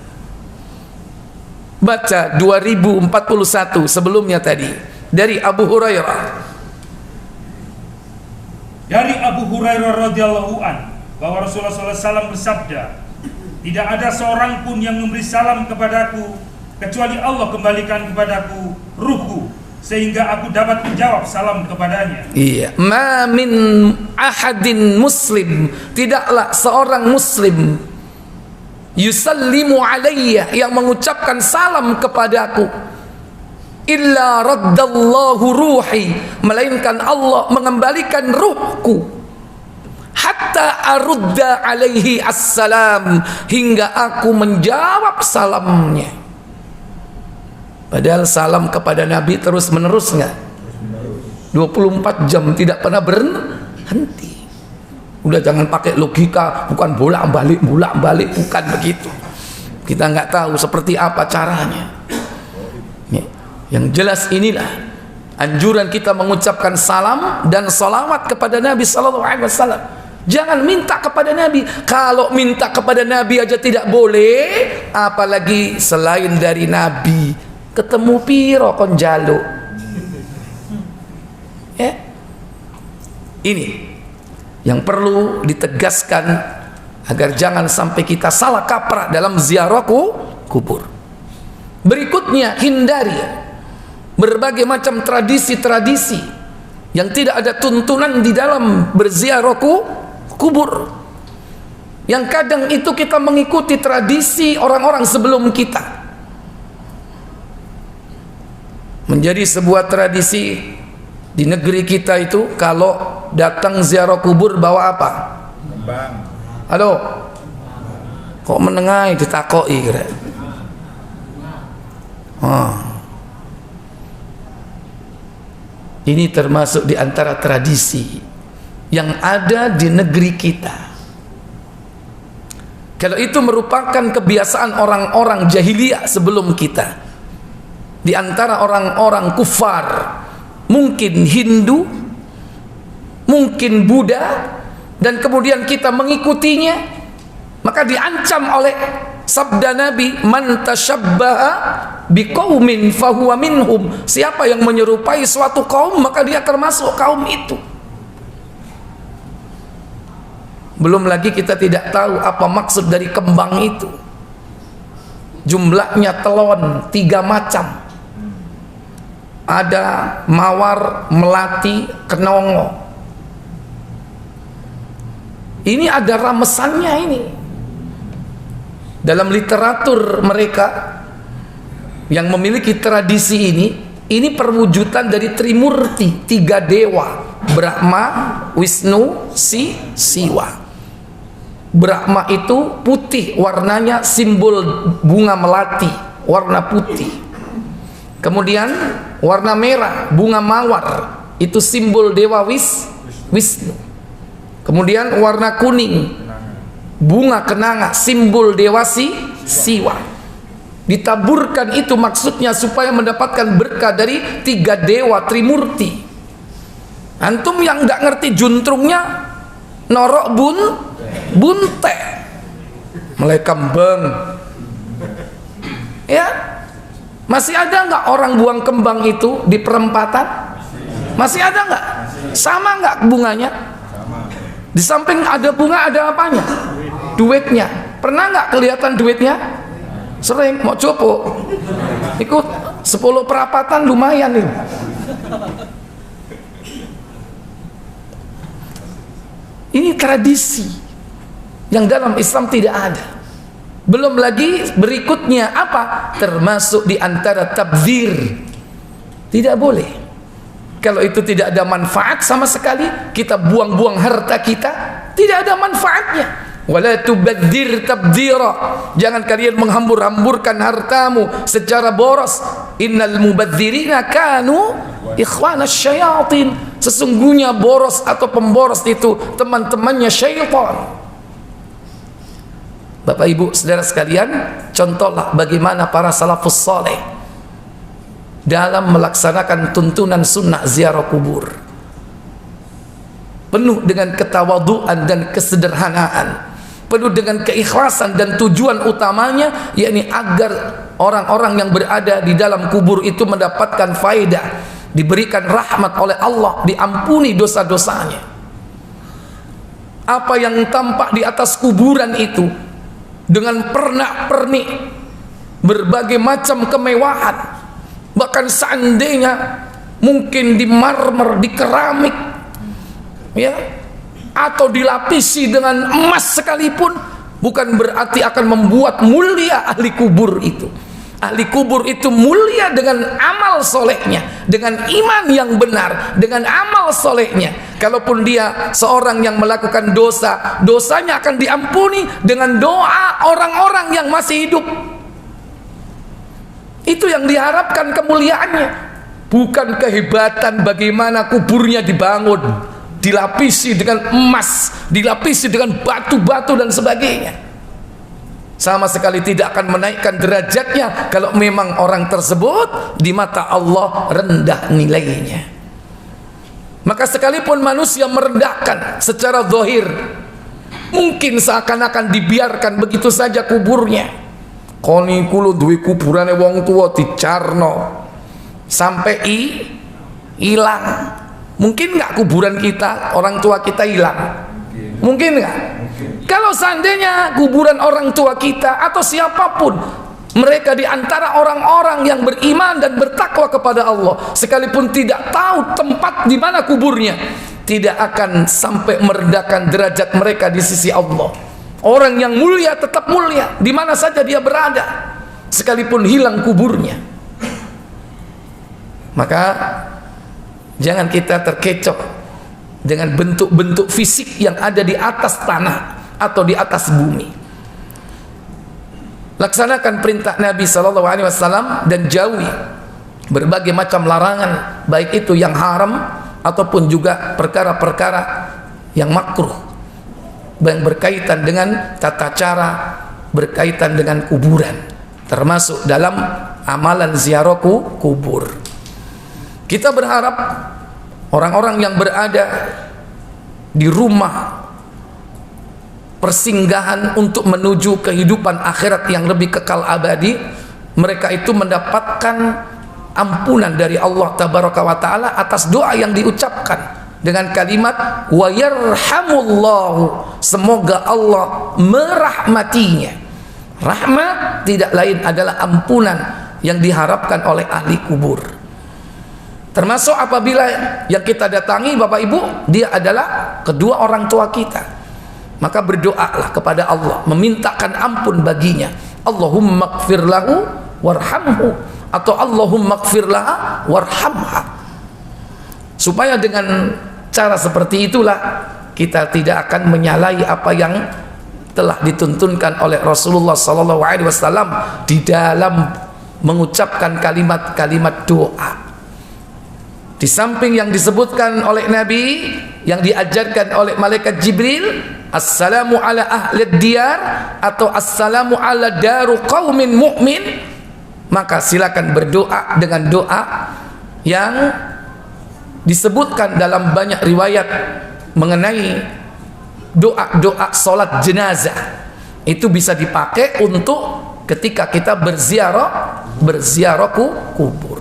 Baca 2041 sebelumnya tadi, dari Abu Hurairah. Dari Abu Hurairah radhiyallahu an, bahwa Rasulullah SAW bersabda, tidak ada seorang pun yang memberi salam kepadaku kecuali Allah kembalikan kepadaku ruhku, sehingga aku dapat menjawab salam kepadanya. Iya, ma min ahadin muslim, tidaklah seorang muslim yusallimu alayya, yang mengucapkan salam kepadaku, illa raddallahu ruhi, melainkan Allah mengembalikan ruhku, hatta arudda alaihi assalam, hingga aku menjawab salamnya. Padahal salam kepada Nabi terus menerus enggak? 24 jam tidak pernah berhenti. Udah jangan pakai logika, bukan bolak-balik bukan begitu. Kita nggak tahu seperti apa caranya. Yang jelas inilah anjuran kita mengucapkan salam dan salawat kepada Nabi sallallahu alaihi wasallam. Jangan minta kepada Nabi. Kalau minta kepada Nabi aja tidak boleh, apalagi selain dari Nabi. Ketemu piro kon jaluk. Ini yang perlu ditegaskan agar jangan sampai kita salah kaprah dalam ziarah kubur. Berikutnya, hindari berbagai macam tradisi-tradisi yang tidak ada tuntunan di dalam berziarah kubur. Yang kadang itu kita mengikuti tradisi orang-orang sebelum kita. Menjadi sebuah tradisi di negeri kita itu, kalau datang ziarah kubur bawa apa? Kembang. Halo? Kok menengai ditakoki kira. Ini termasuk di antara tradisi yang ada di negeri kita. Kalau itu merupakan kebiasaan orang-orang jahiliyah sebelum kita, di antara orang-orang kufar, mungkin Hindu, mungkin Buddha, dan kemudian kita mengikutinya, maka diancam oleh sabda Nabi, man tashabbaha biqaumin fahuwa minhum. Siapa yang menyerupai suatu kaum, maka dia termasuk kaum itu. Belum lagi kita tidak tahu apa maksud dari kembang itu. Jumlahnya telon 3 macam. Ada mawar, melati, kenongo. Ini ada ramesannya ini. Dalam literatur mereka yang memiliki tradisi ini perwujudan dari Trimurti, 3 dewa, Brahma, Wisnu, Siwa. Brahma itu putih warnanya, simbol bunga melati, warna putih. Kemudian warna merah, bunga mawar, itu simbol dewa Wisnu. Kemudian warna kuning, bunga kenanga, simbol dewa Siwa. Ditaburkan itu maksudnya supaya mendapatkan berkah dari 3 dewa Trimurti. Antum yang nggak ngerti juntrungnya, norok bunte mulai kembang, ya. Masih ada nggak orang buang kembang itu di perempatan? Masih ada nggak? Sama nggak bunganya? Di samping ada bunga, ada apanya? Duitnya. Pernah nggak kelihatan duitnya? Sering. Mau coba ikut 10 perapatan lumayan nih. Ini tradisi yang dalam Islam tidak ada. Belum lagi berikutnya apa? Termasuk di antara tabdzir. Tidak boleh. Kalau itu tidak ada manfaat sama sekali, kita buang-buang harta kita, tidak ada manfaatnya. Wala tubadzir tabdzira. Jangan kalian menghambur-hamburkan hartamu secara boros. Innal mubadzirina kanu ikhwanas syayatin. Sesungguhnya boros atau pemboros itu teman-temannya syaitan. Bapak Ibu saudara sekalian, contohlah bagaimana para salafus saleh dalam melaksanakan tuntunan sunnah ziarah kubur, penuh dengan ketawaduan dan kesederhanaan, penuh dengan keikhlasan, dan tujuan utamanya yakni agar orang-orang yang berada di dalam kubur itu mendapatkan faedah, diberikan rahmat oleh Allah, diampuni dosa-dosanya. Apa yang tampak di atas kuburan itu dengan pernak-pernik berbagai macam kemewahan, bahkan seandainya mungkin di marmer, di keramik, ya, atau dilapisi dengan emas sekalipun, bukan berarti akan membuat mulia ahli kubur itu. Ahli kubur itu mulia dengan amal solehnya, dengan iman yang benar, dengan amal solehnya. Kalaupun dia seorang yang melakukan dosa, dosanya akan diampuni dengan doa orang-orang yang masih hidup. Itu yang diharapkan kemuliaannya, bukan kehebatan bagaimana kuburnya dibangun, dilapisi dengan emas, dilapisi dengan batu-batu dan sebagainya. Sama sekali tidak akan menaikkan derajatnya kalau memang orang tersebut di mata Allah rendah nilainya. Maka sekalipun manusia merendahkan secara zahir, mungkin seakan-akan dibiarkan begitu saja kuburnya. Koni kulo duwe kuburane wong tua dicarno sampai hilang. Mungkin nggak kuburan kita, orang tua kita hilang? Mungkin nggak? Kalau seandainya kuburan orang tua kita atau siapapun mereka di antara orang-orang yang beriman dan bertakwa kepada Allah, sekalipun tidak tahu tempat di mana kuburnya, tidak akan sampai merendahkan derajat mereka di sisi Allah. Orang yang mulia tetap mulia di mana saja dia berada, sekalipun hilang kuburnya. Maka jangan kita terkecoh dengan bentuk-bentuk fisik yang ada di atas tanah atau di atas bumi. laksanakan perintah Nabi SAW dan jauhi berbagai macam larangan, baik itu yang haram ataupun juga perkara-perkara yang makruh yang berkaitan dengan tata cara, berkaitan dengan kuburan, termasuk dalam amalan ziarah kubur. Kita berharap orang-orang yang berada di rumah persinggahan untuk menuju kehidupan akhirat yang lebih kekal abadi, mereka itu mendapatkan ampunan dari Allah Tabaraka wa Ta'ala atas doa yang diucapkan dengan kalimat wa yarhamullahu, semoga Allah merahmatinya. Rahmat tidak lain adalah ampunan yang diharapkan oleh ahli kubur. Termasuk apabila yang kita datangi Bapak Ibu, dia adalah kedua orang tua kita, maka berdoalah kepada Allah, memintakan ampun baginya. Allahumma ighfir lahu warhamhu, atau Allahumma ighfir laha warhamha. Supaya dengan cara seperti itulah kita tidak akan menyalahi apa yang telah dituntunkan oleh Rasulullah SAW di dalam mengucapkan kalimat-kalimat doa. Di samping yang disebutkan oleh Nabi, yang diajarkan oleh malaikat Jibril, assalamu ala ahli diyar atau assalamu ala daru qaumin mu'min, maka silakan berdoa dengan doa yang disebutkan dalam banyak riwayat mengenai doa-doa solat jenazah. Itu bisa dipakai untuk ketika kita berziarah kubur.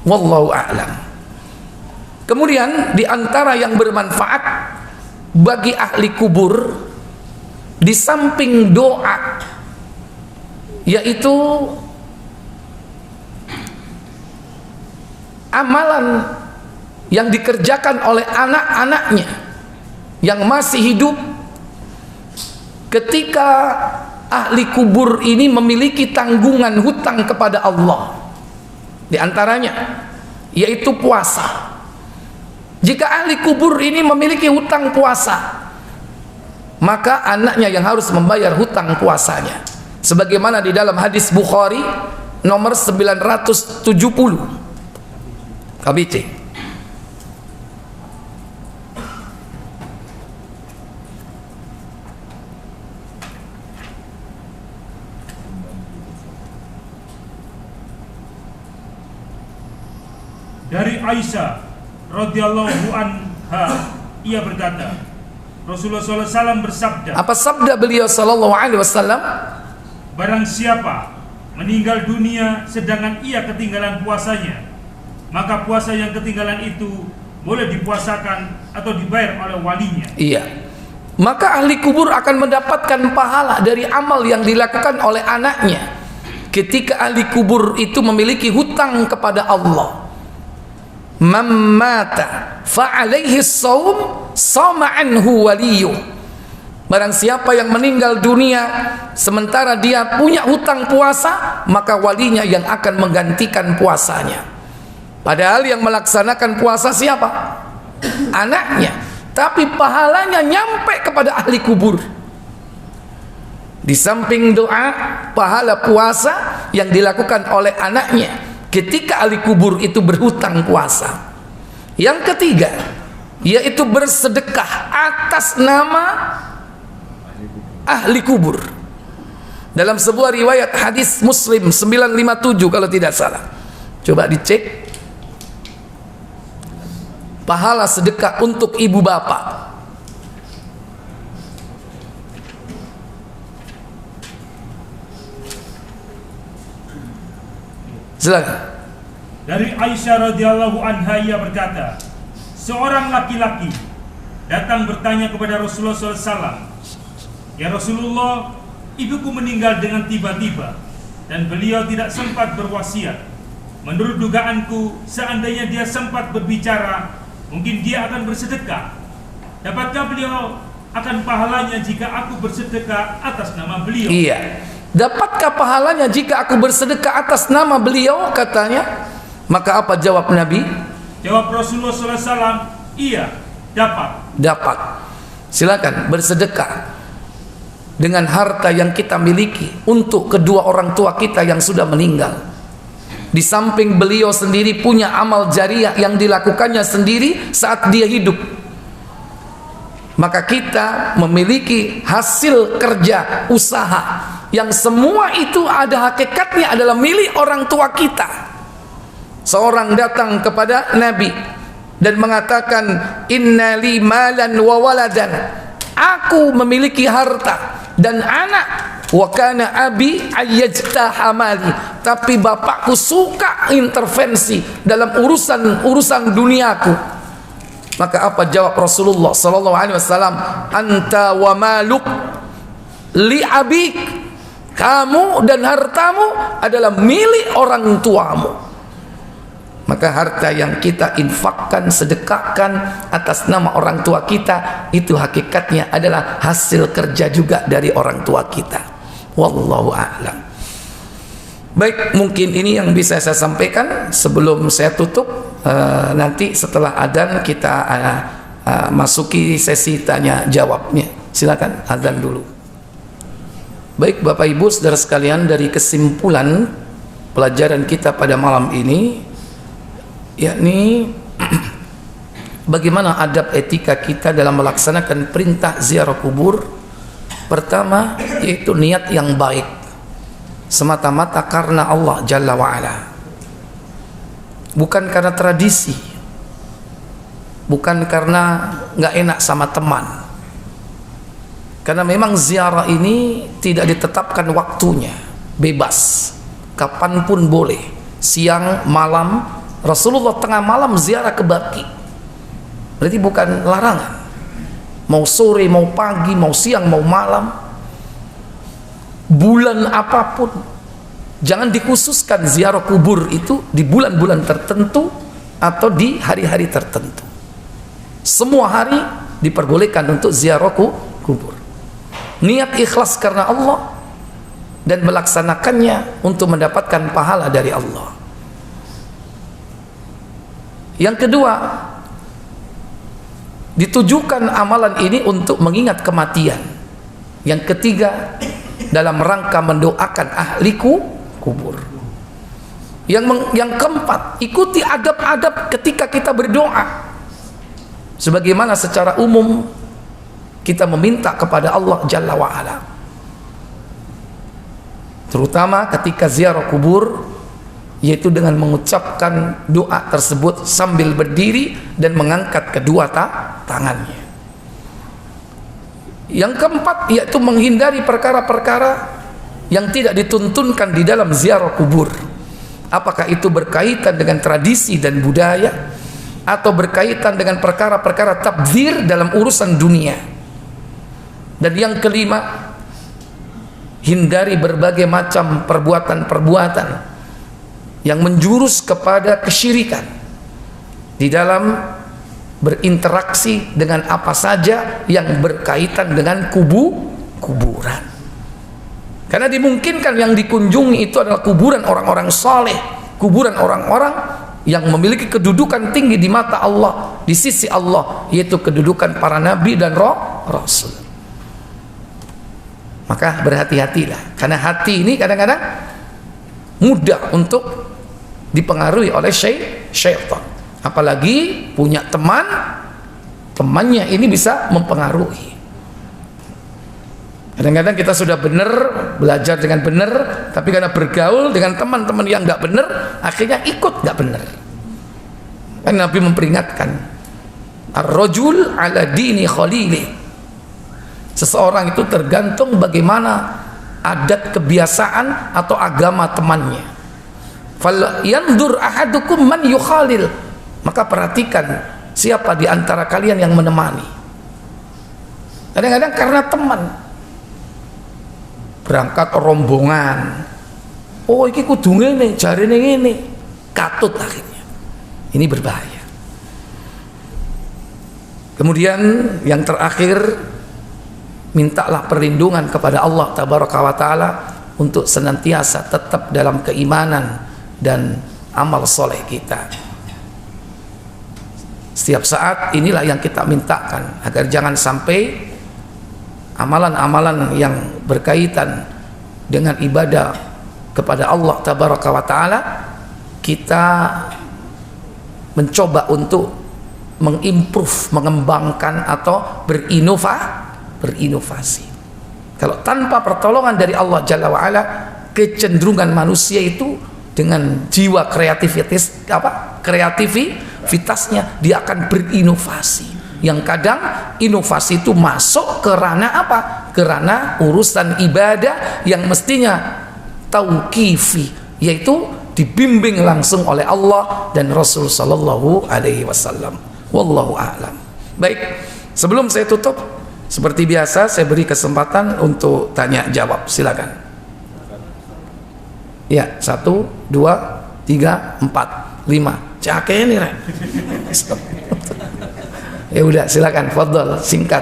Wallahu a'lam. Kemudian di antara yang bermanfaat bagi ahli kubur di samping doa, yaitu amalan yang dikerjakan oleh anak-anaknya yang masih hidup ketika ahli kubur ini memiliki tanggungan hutang kepada Allah. Di antaranya yaitu puasa. Jika ahli kubur ini memiliki hutang puasa, maka anaknya yang harus membayar hutang puasanya, sebagaimana di dalam hadis Bukhari nomor 970 KBC. Dari Aisyah radhiyallahu anha, ia berkata, Rasulullah SAW bersabda. Apa sabda beliau sallallahu alaihi wasallam? Barang siapa meninggal dunia sedangkan ia ketinggalan puasanya, maka puasa yang ketinggalan itu boleh dipuasakan atau dibayar oleh walinya. Iya. Maka ahli kubur akan mendapatkan pahala dari amal yang dilakukan oleh anaknya ketika ahli kubur itu memiliki hutang kepada Allah. Man mata fa'alaihi shaum sama anhu waliyuh. Barang siapa yang meninggal dunia sementara dia punya hutang puasa, maka walinya yang akan menggantikan puasanya. Padahal yang melaksanakan puasa siapa? Anaknya. Tapi pahalanya nyampe kepada ahli kubur. Di samping doa, pahala puasa yang dilakukan oleh anaknya ketika ahli kubur itu berhutang puasa. Yang ketiga, yaitu bersedekah atas nama ahli kubur. Dalam sebuah riwayat hadis Muslim 957 kalau tidak salah. Coba dicek. Pahala sedekah untuk ibu bapak. Silakan. Dari Aisyah radhiyallahu anha, ia berkata, seorang laki-laki datang bertanya kepada Rasulullah SAW, ya Rasulullah, ibuku meninggal dengan tiba-tiba dan beliau tidak sempat berwasiat. Menurut dugaanku, seandainya dia sempat berbicara, mungkin dia akan bersedekah. Dapatkah beliau akan pahalanya jika aku bersedekah atas nama beliau? Iya. Dapatkah pahalanya jika aku bersedekah atas nama beliau, katanya? Maka apa jawab Nabi? Jawab Rasulullah SAW, iya, dapat. Dapat. Silakan bersedekah dengan harta yang kita miliki untuk kedua orang tua kita yang sudah meninggal. Di samping beliau sendiri punya amal jariah yang dilakukannya sendiri saat dia hidup, maka kita memiliki hasil kerja usaha yang semua itu ada hakikatnya adalah milik orang tua kita. Seorang datang kepada Nabi dan mengatakan, inna li malan wa waladan, aku memiliki harta dan anak, wa kana abi ayyajtahamali, tapi bapakku suka intervensi dalam urusan duniaku. Maka apa jawab Rasulullah sallallahu alaihi wasallam? Anta wa maluk li abik, kamu dan hartamu adalah milik orang tuamu. Maka harta yang kita infakkan, sedekahkan atas nama orang tua kita, itu hakikatnya adalah hasil kerja juga dari orang tua kita. Wallahu a'lam. Baik, mungkin ini yang bisa saya sampaikan sebelum saya tutup. Nanti setelah adzan kita masuki sesi tanya jawabnya. Silakan adzan dulu. Baik Bapak Ibu saudara sekalian, dari kesimpulan pelajaran kita pada malam ini, yakni bagaimana adab etika kita dalam melaksanakan perintah ziarah kubur. Pertama, yaitu niat yang baik, semata-mata karena Allah Jalla wa'ala, bukan karena tradisi, bukan karena nggak enak sama teman. Karena memang ziarah ini tidak ditetapkan waktunya, bebas, kapanpun boleh, siang, malam. Rasulullah tengah malam ziarah ke Baqi, berarti bukan larangan. Mau sore, mau pagi, mau siang, mau malam, bulan apapun. Jangan dikhususkan ziarah kubur itu di bulan-bulan tertentu atau di hari-hari tertentu. Semua hari diperbolehkan untuk ziarah kubur. Niat ikhlas karena Allah dan melaksanakannya untuk mendapatkan pahala dari Allah. Yang kedua, ditujukan amalan ini untuk mengingat kematian. Yang ketiga, dalam rangka mendoakan ahli kubur. Yang keempat, ikuti adab-adab ketika kita berdoa, sebagaimana secara umum kita meminta kepada Allah Jalla wa'ala, terutama ketika ziarah kubur, yaitu dengan mengucapkan doa tersebut sambil berdiri dan mengangkat kedua tangannya. Yang keempat, yaitu menghindari perkara-perkara yang tidak dituntunkan di dalam ziarah kubur, apakah itu berkaitan dengan tradisi dan budaya atau berkaitan dengan perkara-perkara tabdzir dalam urusan dunia. Dan yang kelima, hindari berbagai macam perbuatan-perbuatan yang menjurus kepada kesyirikan di dalam berinteraksi dengan apa saja yang berkaitan dengan kuburan. Karena dimungkinkan yang dikunjungi itu adalah kuburan orang-orang soleh, kuburan orang-orang yang memiliki kedudukan tinggi di mata Allah, di sisi Allah, yaitu kedudukan para nabi dan rasul. Maka berhati-hatilah, karena hati ini kadang-kadang mudah untuk dipengaruhi oleh syaitan. Apalagi punya temannya ini bisa mempengaruhi. Kadang-kadang kita sudah benar, belajar dengan benar, tapi karena bergaul dengan teman-teman yang nggak benar, akhirnya ikut nggak benar. Kan Nabi memperingatkan, ar-rajul ala dini khalili, seseorang itu tergantung bagaimana adat, kebiasaan atau agama temannya. Fal yandur ahadukum man yukhalil, maka perhatikan siapa di antara kalian yang menemani. Kadang-kadang karena teman, berangkat rombongan, oh iki kudu ngene, jarene ngene, katut akhirnya. Ini berbahaya. Kemudian yang terakhir, mintalah perlindungan kepada Allah Tabaraka wa Ta'ala untuk senantiasa tetap dalam keimanan dan amal soleh kita. Setiap saat inilah yang kita mintakan, agar jangan sampai amalan-amalan yang berkaitan dengan ibadah kepada Allah Tabaraka wa Ta'ala, kita mencoba untuk mengimprove, mengembangkan atau berinovasi. Kalau tanpa pertolongan dari Allah Jalla wa Ala, kecenderungan manusia itu dengan jiwa kreativitasnya dia akan berinovasi, yang kadang inovasi itu masuk ke ranah apa? Ke ranah urusan ibadah yang mestinya tauqifi, yaitu dibimbing langsung oleh Allah dan Rasul sallallahu alaihi wasallam. Wallahu a'lam. Baik, sebelum saya tutup, seperti biasa saya beri kesempatan untuk tanya jawab. Silakan. Ya, 1, 2, 3, 4, 5. Cake ini Ren. Ya udah, silakan, fadhal, singkat.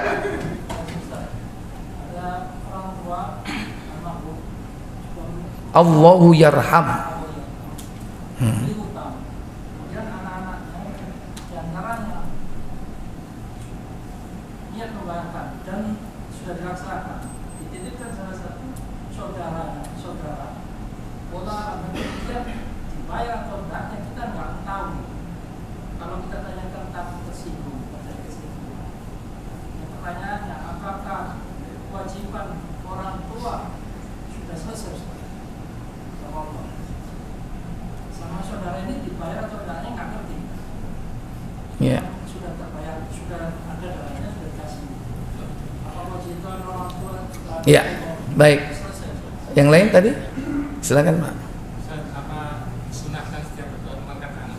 Allahu yarham. Dan sudah dilaksanakan, dititipkan salah satu saudara, pola dia dibayar atau tidak, yang kita nggak tahu. Kalau kita tanyakan takut tersinggung, pertanyaannya, apakah kewajiban orang tua sudah selesai sama Allah? Sama saudara ini dibayar atau tidaknya nggak ngerti. Ya. Sudah terbayar, sudah ada dalahnya, sudah dikasih. Apa kewajiban orang tua? Ya, baik. Yang lain tadi? Silakan, Pak. Apa sunahkan setiap mengangkat anak?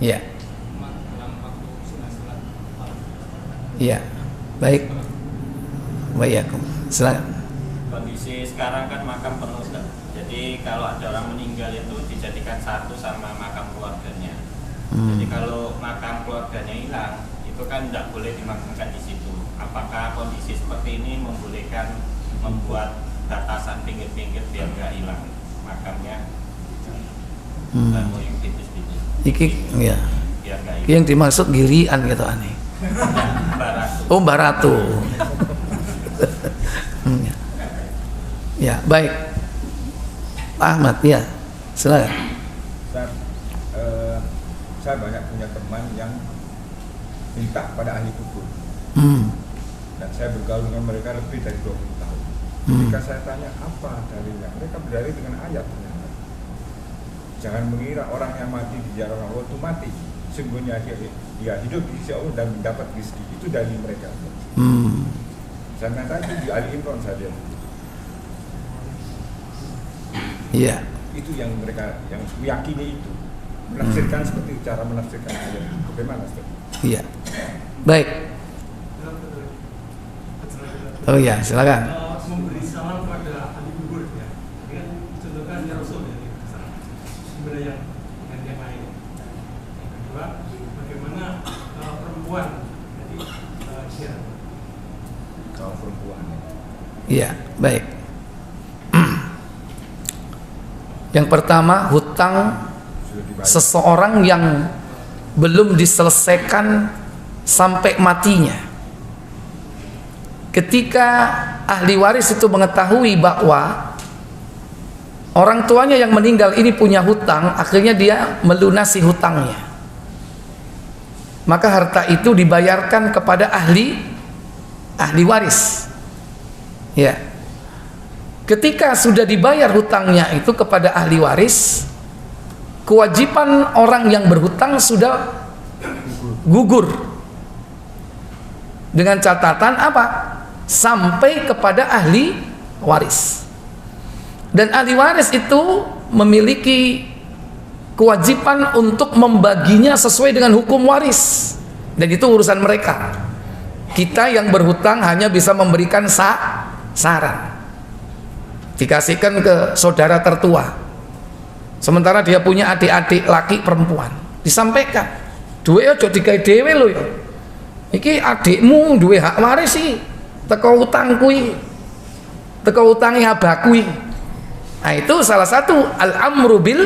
Ya. Dalam waktu sunah salat. Iya, baik. Baik, silakan. Kondisi sekarang kan makam penuh, Ustaz. Jadi kalau ada orang meninggal itu dijadikan satu sama makam keluarganya. Jadi kalau makam keluarganya hilang, itu kan tidak boleh dimakamkan di situ. Apakah kondisi seperti ini membolehkan membuat batasan pinggir-pinggir biar nggak hilang makamnya? Dan mau yang pintus-pintus. Iki, ya. Biar nggak hilang. Yang dimaksud girian gitu aneh. Baratu. Oh, baratu. Ya, baik. Ahmad, ya. Silakan. Ustaz, saya banyak punya teman yang minta pada ahli kubur. Dan saya bergaul dengan mereka lebih dari 20 tahun. Ketika saya tanya apa dalilnya, mereka berdalil dengan ayat ternyata. Jangan mengira orang yang mati di jalan Allah itu mati. Sungguhnya dia hidup di sisi Allah dan mendapat rezeki. Itu dalil mereka. Saya minta itu di Ali Imran saja. Iya. Itu yang mereka yang meyakini itu. Menafsirkan seperti cara menafsirkan ayat. Bagaimana, Ustaz? Iya. Baik. Oh ya, silakan. Memberi salam pada ahli kubur ya. Dengan contohkan ya Rasul ya. Sebenarnya yang lain. Yang kedua, bagaimana perempuan jadi syiar. Kalau perempuan. Iya, baik. Yang pertama, hutang seseorang yang belum diselesaikan sampai matinya. Ketika ahli waris itu mengetahui bahwa orang tuanya yang meninggal ini punya hutang, akhirnya dia melunasi hutangnya. Maka harta itu dibayarkan kepada ahli waris. Ya. Ketika sudah dibayar hutangnya itu kepada ahli waris, kewajiban orang yang berhutang sudah gugur. Dengan catatan apa? Sampai kepada ahli waris. Dan ahli waris itu memiliki kewajiban untuk membaginya sesuai dengan hukum waris. Dan itu urusan mereka. Kita yang berhutang hanya bisa memberikan saran. Dikasihkan ke saudara tertua. Sementara dia punya adik-adik laki perempuan. Disampaikan. Duwe aja digawe dhewe lho ya. Iki adikmu duwe hak waris sih. Teko utang kuwi. Teko utangi abah kuwi. Nah, itu salah satu al-amru bil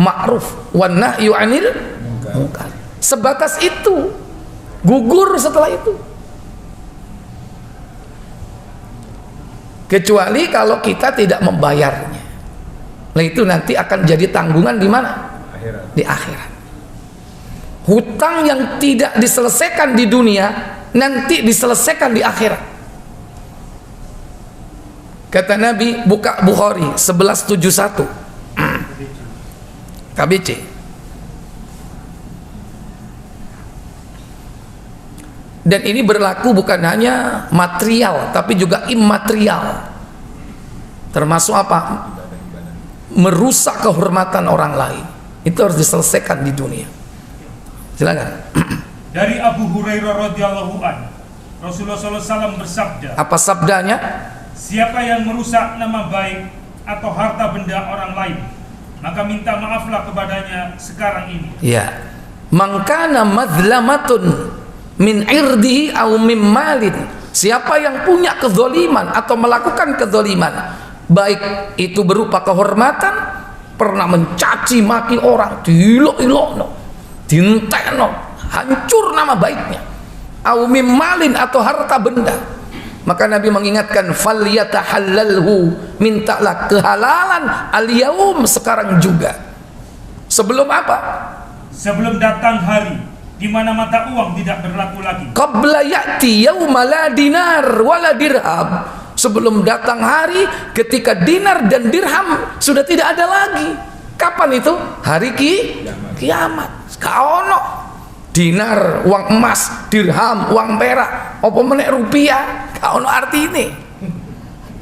ma'ruf wan nahyu 'anil munkar. Sebatas itu. Gugur setelah itu. kecuali kalau kita tidak membayarnya. Nah itu nanti akan jadi tanggungan di mana? Akhirat. Di akhirat. Hutang yang tidak diselesaikan di dunia nanti diselesaikan di akhirat. Kata Nabi, buka Bukhari 1171 KBC. Dan ini berlaku bukan hanya material tapi juga immaterial. Termasuk apa? Merusak kehormatan orang lain. Itu harus diselesaikan di dunia. Silakan. Dari Abu Hurairah radhiyallahu an, Rasulullah SAW bersabda, Apa sabdanya? siapa yang merusak nama baik atau harta benda orang lain, maka minta maaflah kepadanya sekarang ini. Ya. Man kana madlamatun min irdihi aw min malin. Siapa yang punya kezaliman atau melakukan kezaliman, baik itu berupa kehormatan, pernah mencaci maki orang, diilok-ilokno, dintekno, hancur nama baiknya, aw min malin atau harta benda, maka Nabi mengingatkan, falyatahallalhu, mintalah kehalalan al-yaum, sekarang juga. Sebelum apa? Sebelum datang hari di mana mata uang tidak berlaku lagi. Qabla ya'ti yauma la dinar wala dirham. Sebelum datang hari ketika dinar dan dirham sudah tidak ada lagi. Kapan itu? Hari kiamat. Kaono dinar uang emas, dirham uang perak, apa meneh rupiah, kaono artine.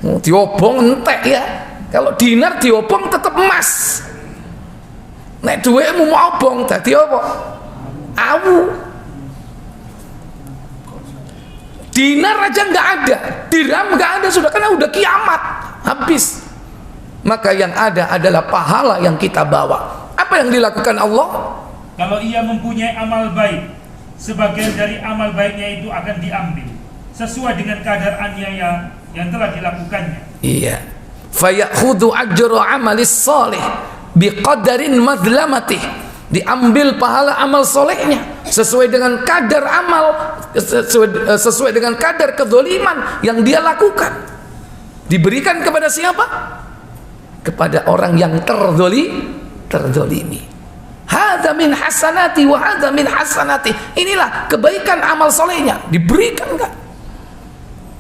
Diobong entek ya. Kalau dinar diobong tetap emas. Nek duitmu mau obong dadi apa? Awu. Dinar aja nggak ada, dirham nggak ada, sudah karena udah kiamat, habis. Maka yang ada adalah pahala yang kita bawa. Apa yang dilakukan Allah? Kalau ia mempunyai amal baik, sebagian dari amal baiknya itu akan diambil sesuai dengan kadar aniaya yang telah dilakukannya. Iya. Fayakhudhu ajra amalis salih biqadarin madlamatih. Diambil pahala amal solehnya sesuai dengan kadar amal, sesuai dengan kadar kezaliman yang dia lakukan. Diberikan kepada siapa? Kepada orang yang terzalimi. Hadza min hasanati wa hadza min hasanati. Inilah kebaikan amal solehnya, diberikan kan?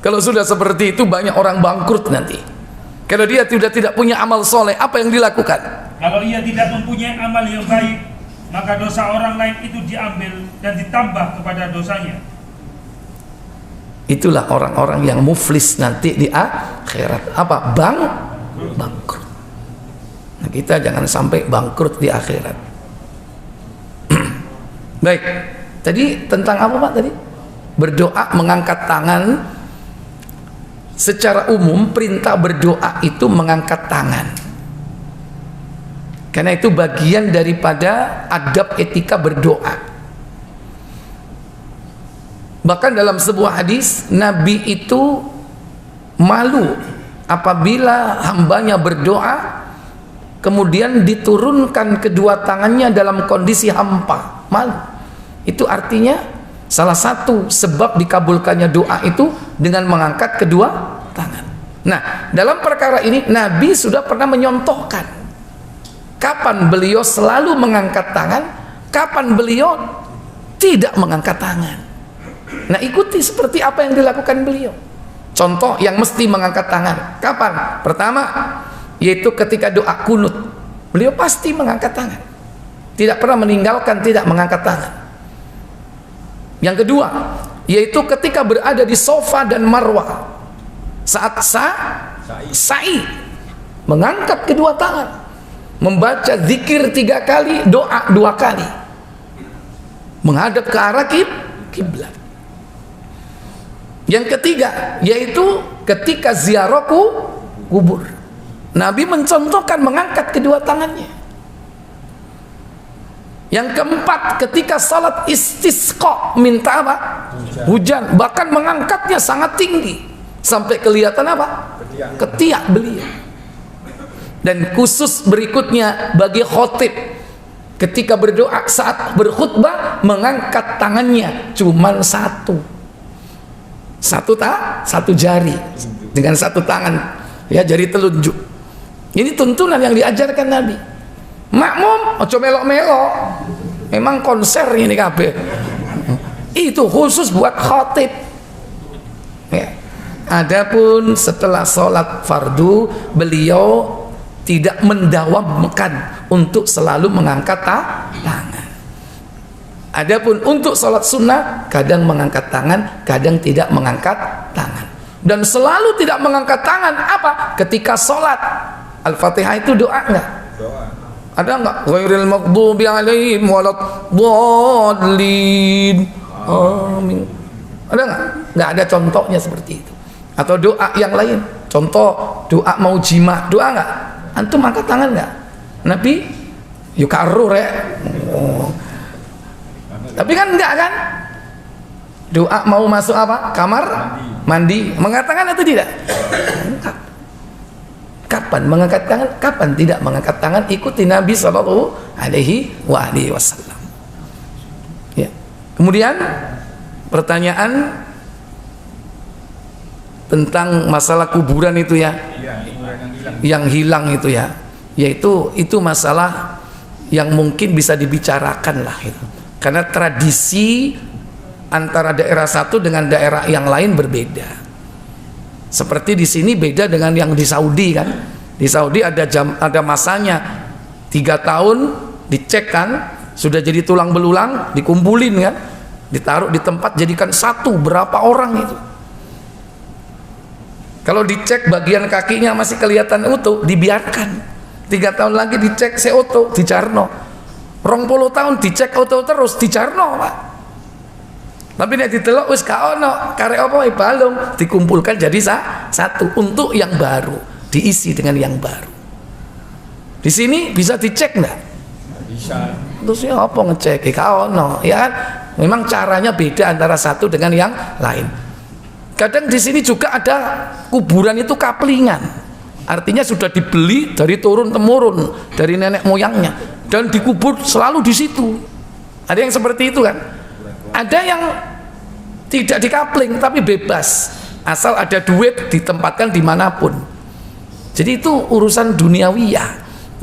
Kalau sudah seperti itu banyak orang bangkrut nanti. Kalau dia tidak punya amal soleh, apa yang dilakukan? Kalau ia tidak mempunyai amal yang baik, maka dosa orang lain itu diambil dan ditambah kepada dosanya. Itulah orang-orang yang muflis nanti di akhirat. Apa? Bangkrut. Nah, kita jangan sampai bangkrut di akhirat. Baik. Tadi tentang apa Pak tadi? Berdoa, mengangkat tangan. Secara umum perintah berdoa itu mengangkat tangan. Karena itu bagian daripada adab etika berdoa. Bahkan dalam sebuah hadis, Nabi itu malu apabila hambanya berdoa kemudian diturunkan kedua tangannya dalam kondisi hampa. Malu. Itu artinya salah satu sebab dikabulkannya doa itu dengan mengangkat kedua tangan. Nah, dalam perkara ini Nabi sudah pernah menyontohkan kapan beliau selalu mengangkat tangan, kapan beliau tidak mengangkat tangan. Nah, ikuti seperti apa yang dilakukan beliau. Contoh yang mesti mengangkat tangan. Kapan? Pertama, yaitu ketika doa kunut. Beliau pasti mengangkat tangan. Tidak pernah meninggalkan tidak mengangkat tangan. Yang kedua, yaitu ketika berada di Safa dan Marwah. Saat sa'i, mengangkat kedua tangan. Membaca zikir 3 kali, doa 2 kali, menghadap ke arah kiblat. Yang ketiga, yaitu ketika ziarah kubur, Nabi mencontohkan mengangkat kedua tangannya. Yang keempat, ketika salat istisqa, minta apa? Hujan. Bahkan mengangkatnya sangat tinggi sampai kelihatan apa? Ketiak beliau. Dan khusus berikutnya bagi khotib, ketika berdoa saat berkhutbah mengangkat tangannya cuman satu jari, dengan satu tangan, ya, jari telunjuk. Ini tuntunan yang diajarkan Nabi. Makmum ojo melok-melok, memang konser ini kabeh. Itu khusus buat khatib, ya. Adapun setelah sholat fardu, beliau tidak mendawamkan untuk selalu mengangkat tangan. Adapun untuk sholat sunnah, kadang mengangkat tangan, kadang tidak mengangkat tangan. Dan selalu tidak mengangkat tangan apa? Ketika sholat. Al-Fatihah itu doa enggak? Doa. Ada enggak? Ghairil maghdubi alaihim waladdallin. Amin. Ada enggak? Enggak ada contohnya seperti itu. Atau doa yang lain. Contoh doa mau jima, doa enggak? Antum angkat tangan enggak? Nabi yukarru rek. Tapi kan enggak kan? Doa mau masuk apa? Kamar mandi. Mengangkat tangan atau tidak? Kapan mengangkat tangan? Kapan tidak mengangkat tangan? Ikuti Nabi Sallallahu Alaihi Wasallam. Ya. Kemudian pertanyaan tentang masalah kuburan itu ya, yang hilang itu ya, yaitu itu masalah yang mungkin bisa dibicarakan lah itu. Karena tradisi antara daerah satu dengan daerah yang lain berbeda. Seperti di sini beda dengan yang di Saudi kan. Di Saudi ada masanya 3 tahun dicek kan, sudah jadi tulang belulang, dikumpulin kan, ditaruh di tempat jadikan satu, berapa orang itu. Kalau dicek bagian kakinya masih kelihatan utuh, dibiarkan. 3 tahun lagi dicek seutuh, dicarno. 20 tahun dicek utuh terus, dicarno Pak. Tapi nek ditelok wis gak ono, karek apa wae balung, dikumpulkan jadi satu untuk yang baru, diisi dengan yang baru. Di sini bisa dicek enggak? Bisa. Terus ya apa ngecek? Gak ono, ya kan? Memang caranya beda antara satu dengan yang lain. Kadang di sini juga ada kuburan itu kaplingan. Artinya sudah dibeli dari turun temurun dari nenek moyangnya dan dikubur selalu di situ. Ada yang seperti itu kan? Ada yang tidak dikapling tapi bebas, asal ada duit ditempatkan dimanapun. Jadi itu urusan duniawiyah,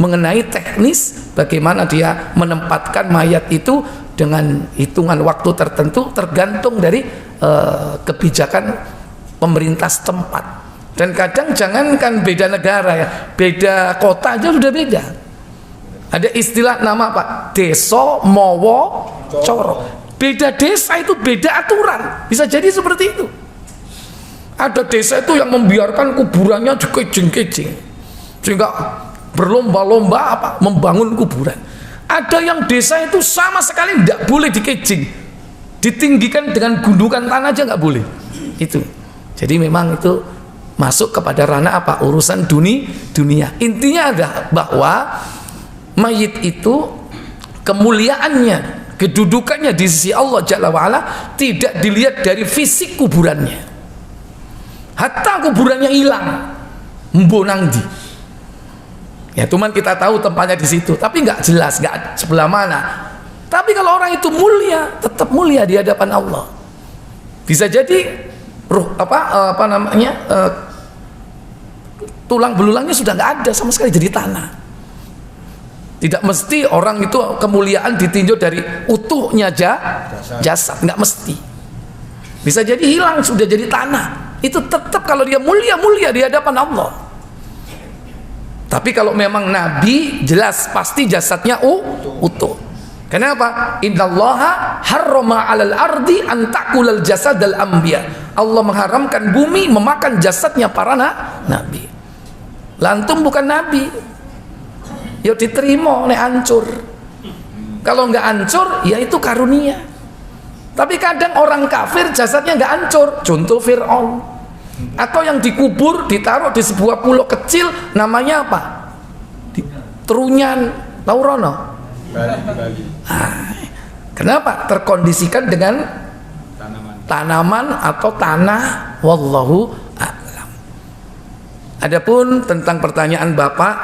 mengenai teknis bagaimana dia menempatkan mayat itu dengan hitungan waktu tertentu tergantung dari kebijakan pemerintah setempat. Dan kadang jangankan beda negara ya, beda kota aja sudah beda. Ada istilah nama Pak, Deso Mowo Coro. Beda desa itu beda aturan, bisa jadi seperti itu. Ada desa itu yang membiarkan kuburannya dikejing-kejing sehingga berlomba-lomba apa membangun kuburan. Ada yang desa itu sama sekali tidak boleh dikejing, ditinggikan dengan gundukan tanah aja nggak boleh. Itu jadi memang itu masuk kepada ranah apa, urusan dunia. Intinya adalah bahwa mayit itu kemuliaannya, kedudukannya di sisi Allah Jalla wa'ala tidak dilihat dari fisik kuburannya. Hatta kuburannya hilang, mbonangdi. Ya cuman kita tahu tempatnya di situ, tapi nggak jelas, nggak sebelah mana. Tapi kalau orang itu mulia, tetap mulia di hadapan Allah. Bisa jadi ruh tulang belulangnya sudah nggak ada sama sekali, jadi tanah. Tidak mesti orang itu kemuliaan ditinjau dari utuhnya jasad, nggak mesti. Bisa jadi hilang, sudah jadi tanah. Itu tetap kalau dia mulia di hadapan Allah. Tapi kalau memang Nabi, jelas pasti jasadnya utuh. Kenapa? Innallaha harrama 'alal ardi an ta'kulal jasadal anbiya. Allah mengharamkan bumi memakan jasadnya para nabi. Lantum bukan nabi, ya diterima nek hancur. Kalau nggak hancur ya itu karunia. Tapi kadang orang kafir jasadnya nggak hancur, contoh Fir'aun. Atau yang dikubur ditaruh di sebuah pulau kecil namanya apa? Trunyan, tahu Rono? Bali. Kenapa? Terkondisikan dengan tanaman atau tanah, wallahu a'lam. Adapun tentang pertanyaan Bapak,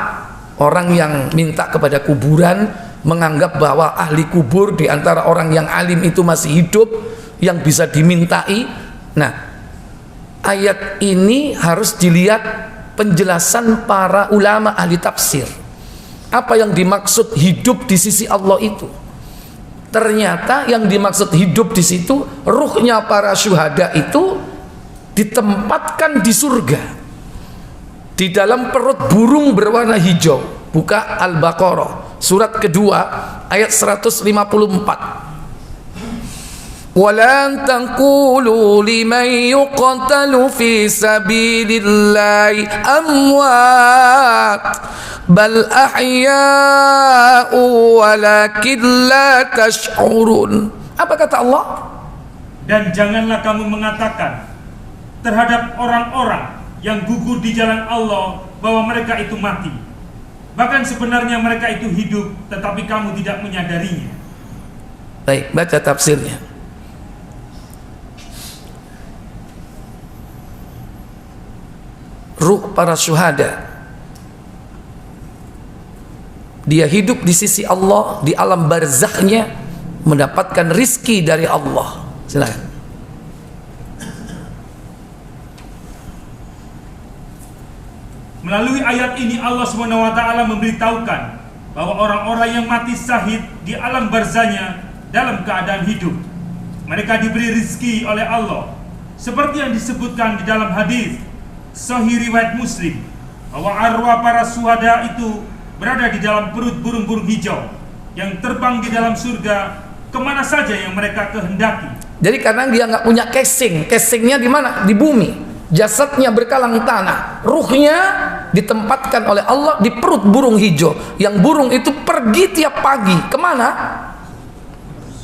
orang yang minta kepada kuburan menganggap bahwa ahli kubur di antara orang yang alim itu masih hidup yang bisa dimintai. Nah, ayat ini harus dilihat penjelasan para ulama ahli tafsir. Apa yang dimaksud hidup di sisi Allah itu? Ternyata yang dimaksud hidup di situ, ruhnya para syuhada itu ditempatkan di surga, di dalam perut burung berwarna hijau. Buka Al-Baqarah surat kedua ayat 154. وَلَا تَقُولُوا لِمَنْ يُقْتَلُ فِي سَبِيلِ اللَّهِ أَمْوَاتٌ بَلْ أَحْيَاءٌ وَلَكِنْ لَا تَشْعُرُونَ. Apa kata Allah? Dan janganlah kamu mengatakan terhadap orang-orang yang gugur di jalan Allah bahwa mereka itu mati. Bahkan sebenarnya mereka itu hidup, tetapi kamu tidak menyadarinya. Baik, baca tafsirnya. Ruh para syuhada, dia hidup di sisi Allah, di alam barzakhnya, mendapatkan rizki dari Allah. Silakan. Melalui ayat ini Allah SWT memberitahukan bahwa orang-orang yang mati syahid di alam barzahnya dalam keadaan hidup, mereka diberi rizki oleh Allah, seperti yang disebutkan di dalam hadis Sahih riwayat Muslim, bahwa arwah para syuhada itu berada di dalam perut burung-burung hijau yang terbang di dalam surga kemana saja yang mereka kehendaki. Jadi karena dia nggak punya casing, casingnya di mana? Di bumi. Jasadnya berkalang tanah, ruhnya ditempatkan oleh Allah di perut burung hijau. Yang burung itu pergi tiap pagi kemana?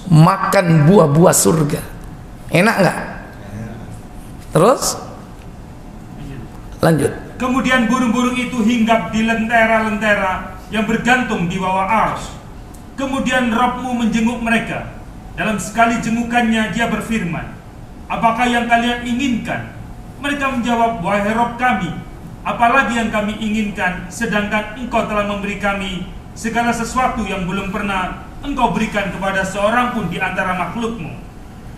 Makan buah-buah surga. Enak nggak? Terus lanjut. Kemudian burung-burung itu hinggap di lentera-lentera yang bergantung di bawah arsy. Kemudian Rabb-Mu menjenguk mereka. Dalam sekali jengukannya dia berfirman, apakah yang kalian inginkan? Mereka menjawab, wahai Rabb kami, apalagi yang kami inginkan, sedangkan Engkau telah memberi kami segala sesuatu yang belum pernah Engkau berikan kepada seorang pun di antara makhluk-Mu.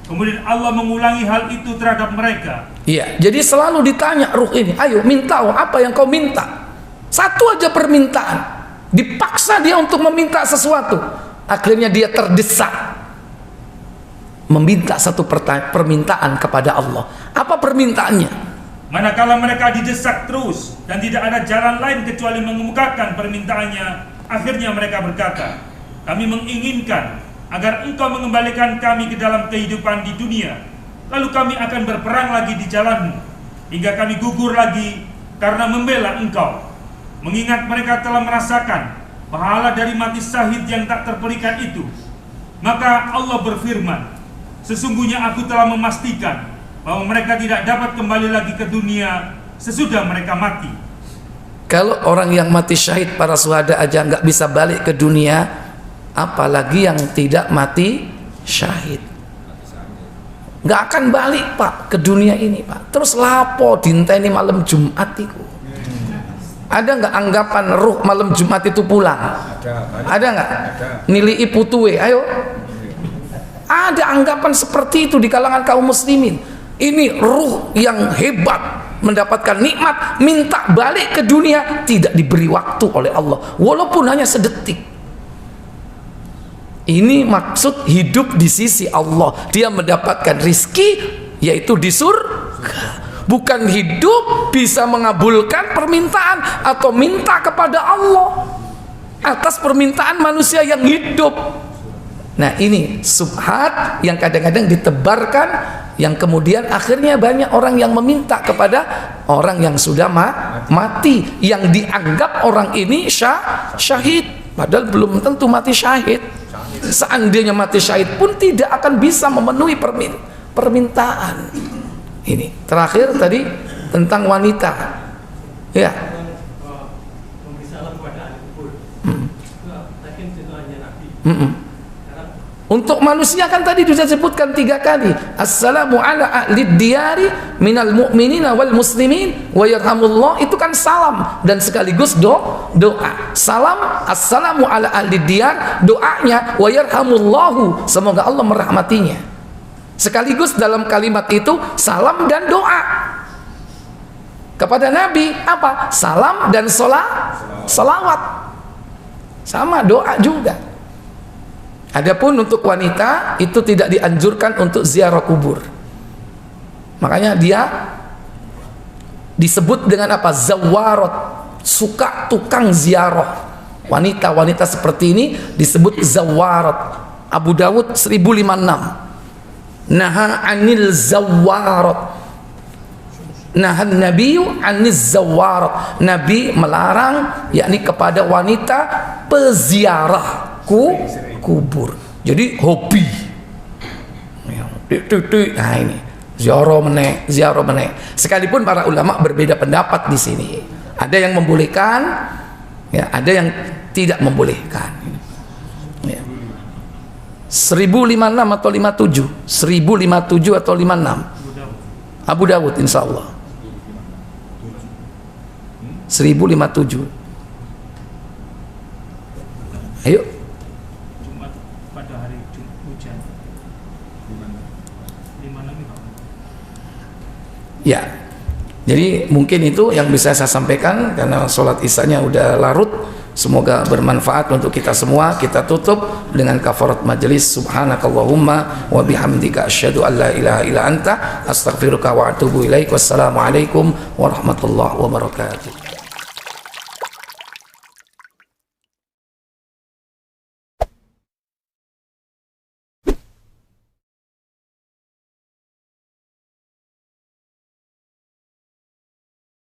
Kemudian Allah mengulangi hal itu terhadap mereka. Iya, jadi selalu ditanya ruh ini, ayo minta apa yang kau minta. Satu aja permintaan, dipaksa dia untuk meminta sesuatu. Akhirnya dia terdesak meminta satu permintaan kepada Allah. Apa permintaannya? Manakala mereka didesak terus dan tidak ada jalan lain kecuali mengemukakan permintaannya, akhirnya mereka berkata, kami menginginkan agar Engkau mengembalikan kami ke dalam kehidupan di dunia, lalu kami akan berperang lagi di jalan-Mu, hingga kami gugur lagi karena membela Engkau. Mengingat mereka telah merasakan pahala dari mati syahid yang tak terperikat itu, maka Allah berfirman, sesungguhnya aku telah memastikan bahwa mereka tidak dapat kembali lagi ke dunia sesudah mereka mati. Kalau orang yang mati syahid para syuhada aja nggak bisa balik ke dunia, apalagi yang tidak mati syahid. Nggak akan balik Pak ke dunia ini Pak. Terus lapo dinteni malam Jumat itu. Ada nggak anggapan ruh malam Jumat itu pulang? Ada nggak? Nili putuwe, ayo. Ada anggapan seperti itu di kalangan kaum muslimin. Ini ruh yang hebat, mendapatkan nikmat, minta balik ke dunia, tidak diberi waktu oleh Allah, walaupun hanya sedetik. Ini maksud hidup di sisi Allah. Dia mendapatkan rizki, yaitu di surga. Bukan hidup bisa mengabulkan permintaan atau minta kepada Allah atas permintaan manusia yang hidup. Nah ini subhat yang kadang-kadang ditebarkan, yang kemudian akhirnya banyak orang yang meminta kepada orang yang sudah mati, yang dianggap orang ini syahid, padahal belum tentu mati syahid. Seandainya mati syahid pun tidak akan bisa memenuhi permintaan. Ini terakhir tadi tentang wanita, ya. Memberi salam kepada ahli kubur. Mungkin contohnya Nabi. Untuk manusia kan tadi sudah sebutkan 3 kali. Assalamu ala ahli diyari minal mu'minina wal muslimin wa yarhamullah, itu kan salam dan sekaligus doa. Salam, assalamu ala ahli diyar, doanya wa yarhamullahu, semoga Allah merahmatinya. Sekaligus dalam kalimat itu salam dan doa. Kepada Nabi apa? Salam dan salawat. Sama doa juga. Adapun untuk wanita itu tidak dianjurkan untuk ziarah kubur. Makanya dia disebut dengan apa? Zawarat, suka tukang ziarah. Wanita-wanita seperti ini disebut zawarat. Abu Dawud 1056. Naha anil zawarat. Nahan Nabiyu aniz zawarat. Nabi melarang yakni kepada wanita peziarah kubur. Jadi hobi. Nah ini ziarah meneh. Sekalipun para ulama berbeda pendapat di sini. Ada yang membolehkan, ya, ada yang tidak membolehkan. Ya. 1056 atau 57? 1057 atau 56? Abu Dawud insyaallah. 1057. Ayo. Jumat pada hari hujan. 56 Pak. Ya. Jadi mungkin itu yang bisa saya sampaikan karena sholat isya-nya udah larut. Semoga bermanfaat untuk kita semua. Kita tutup dengan kafarat majelis. Subhanakallahumma wa bihamdika asyhadu an la ilaha illa anta astaghfiruka wa atubu ilaik. Wassalamualaikum warahmatullahi wabarakatuh.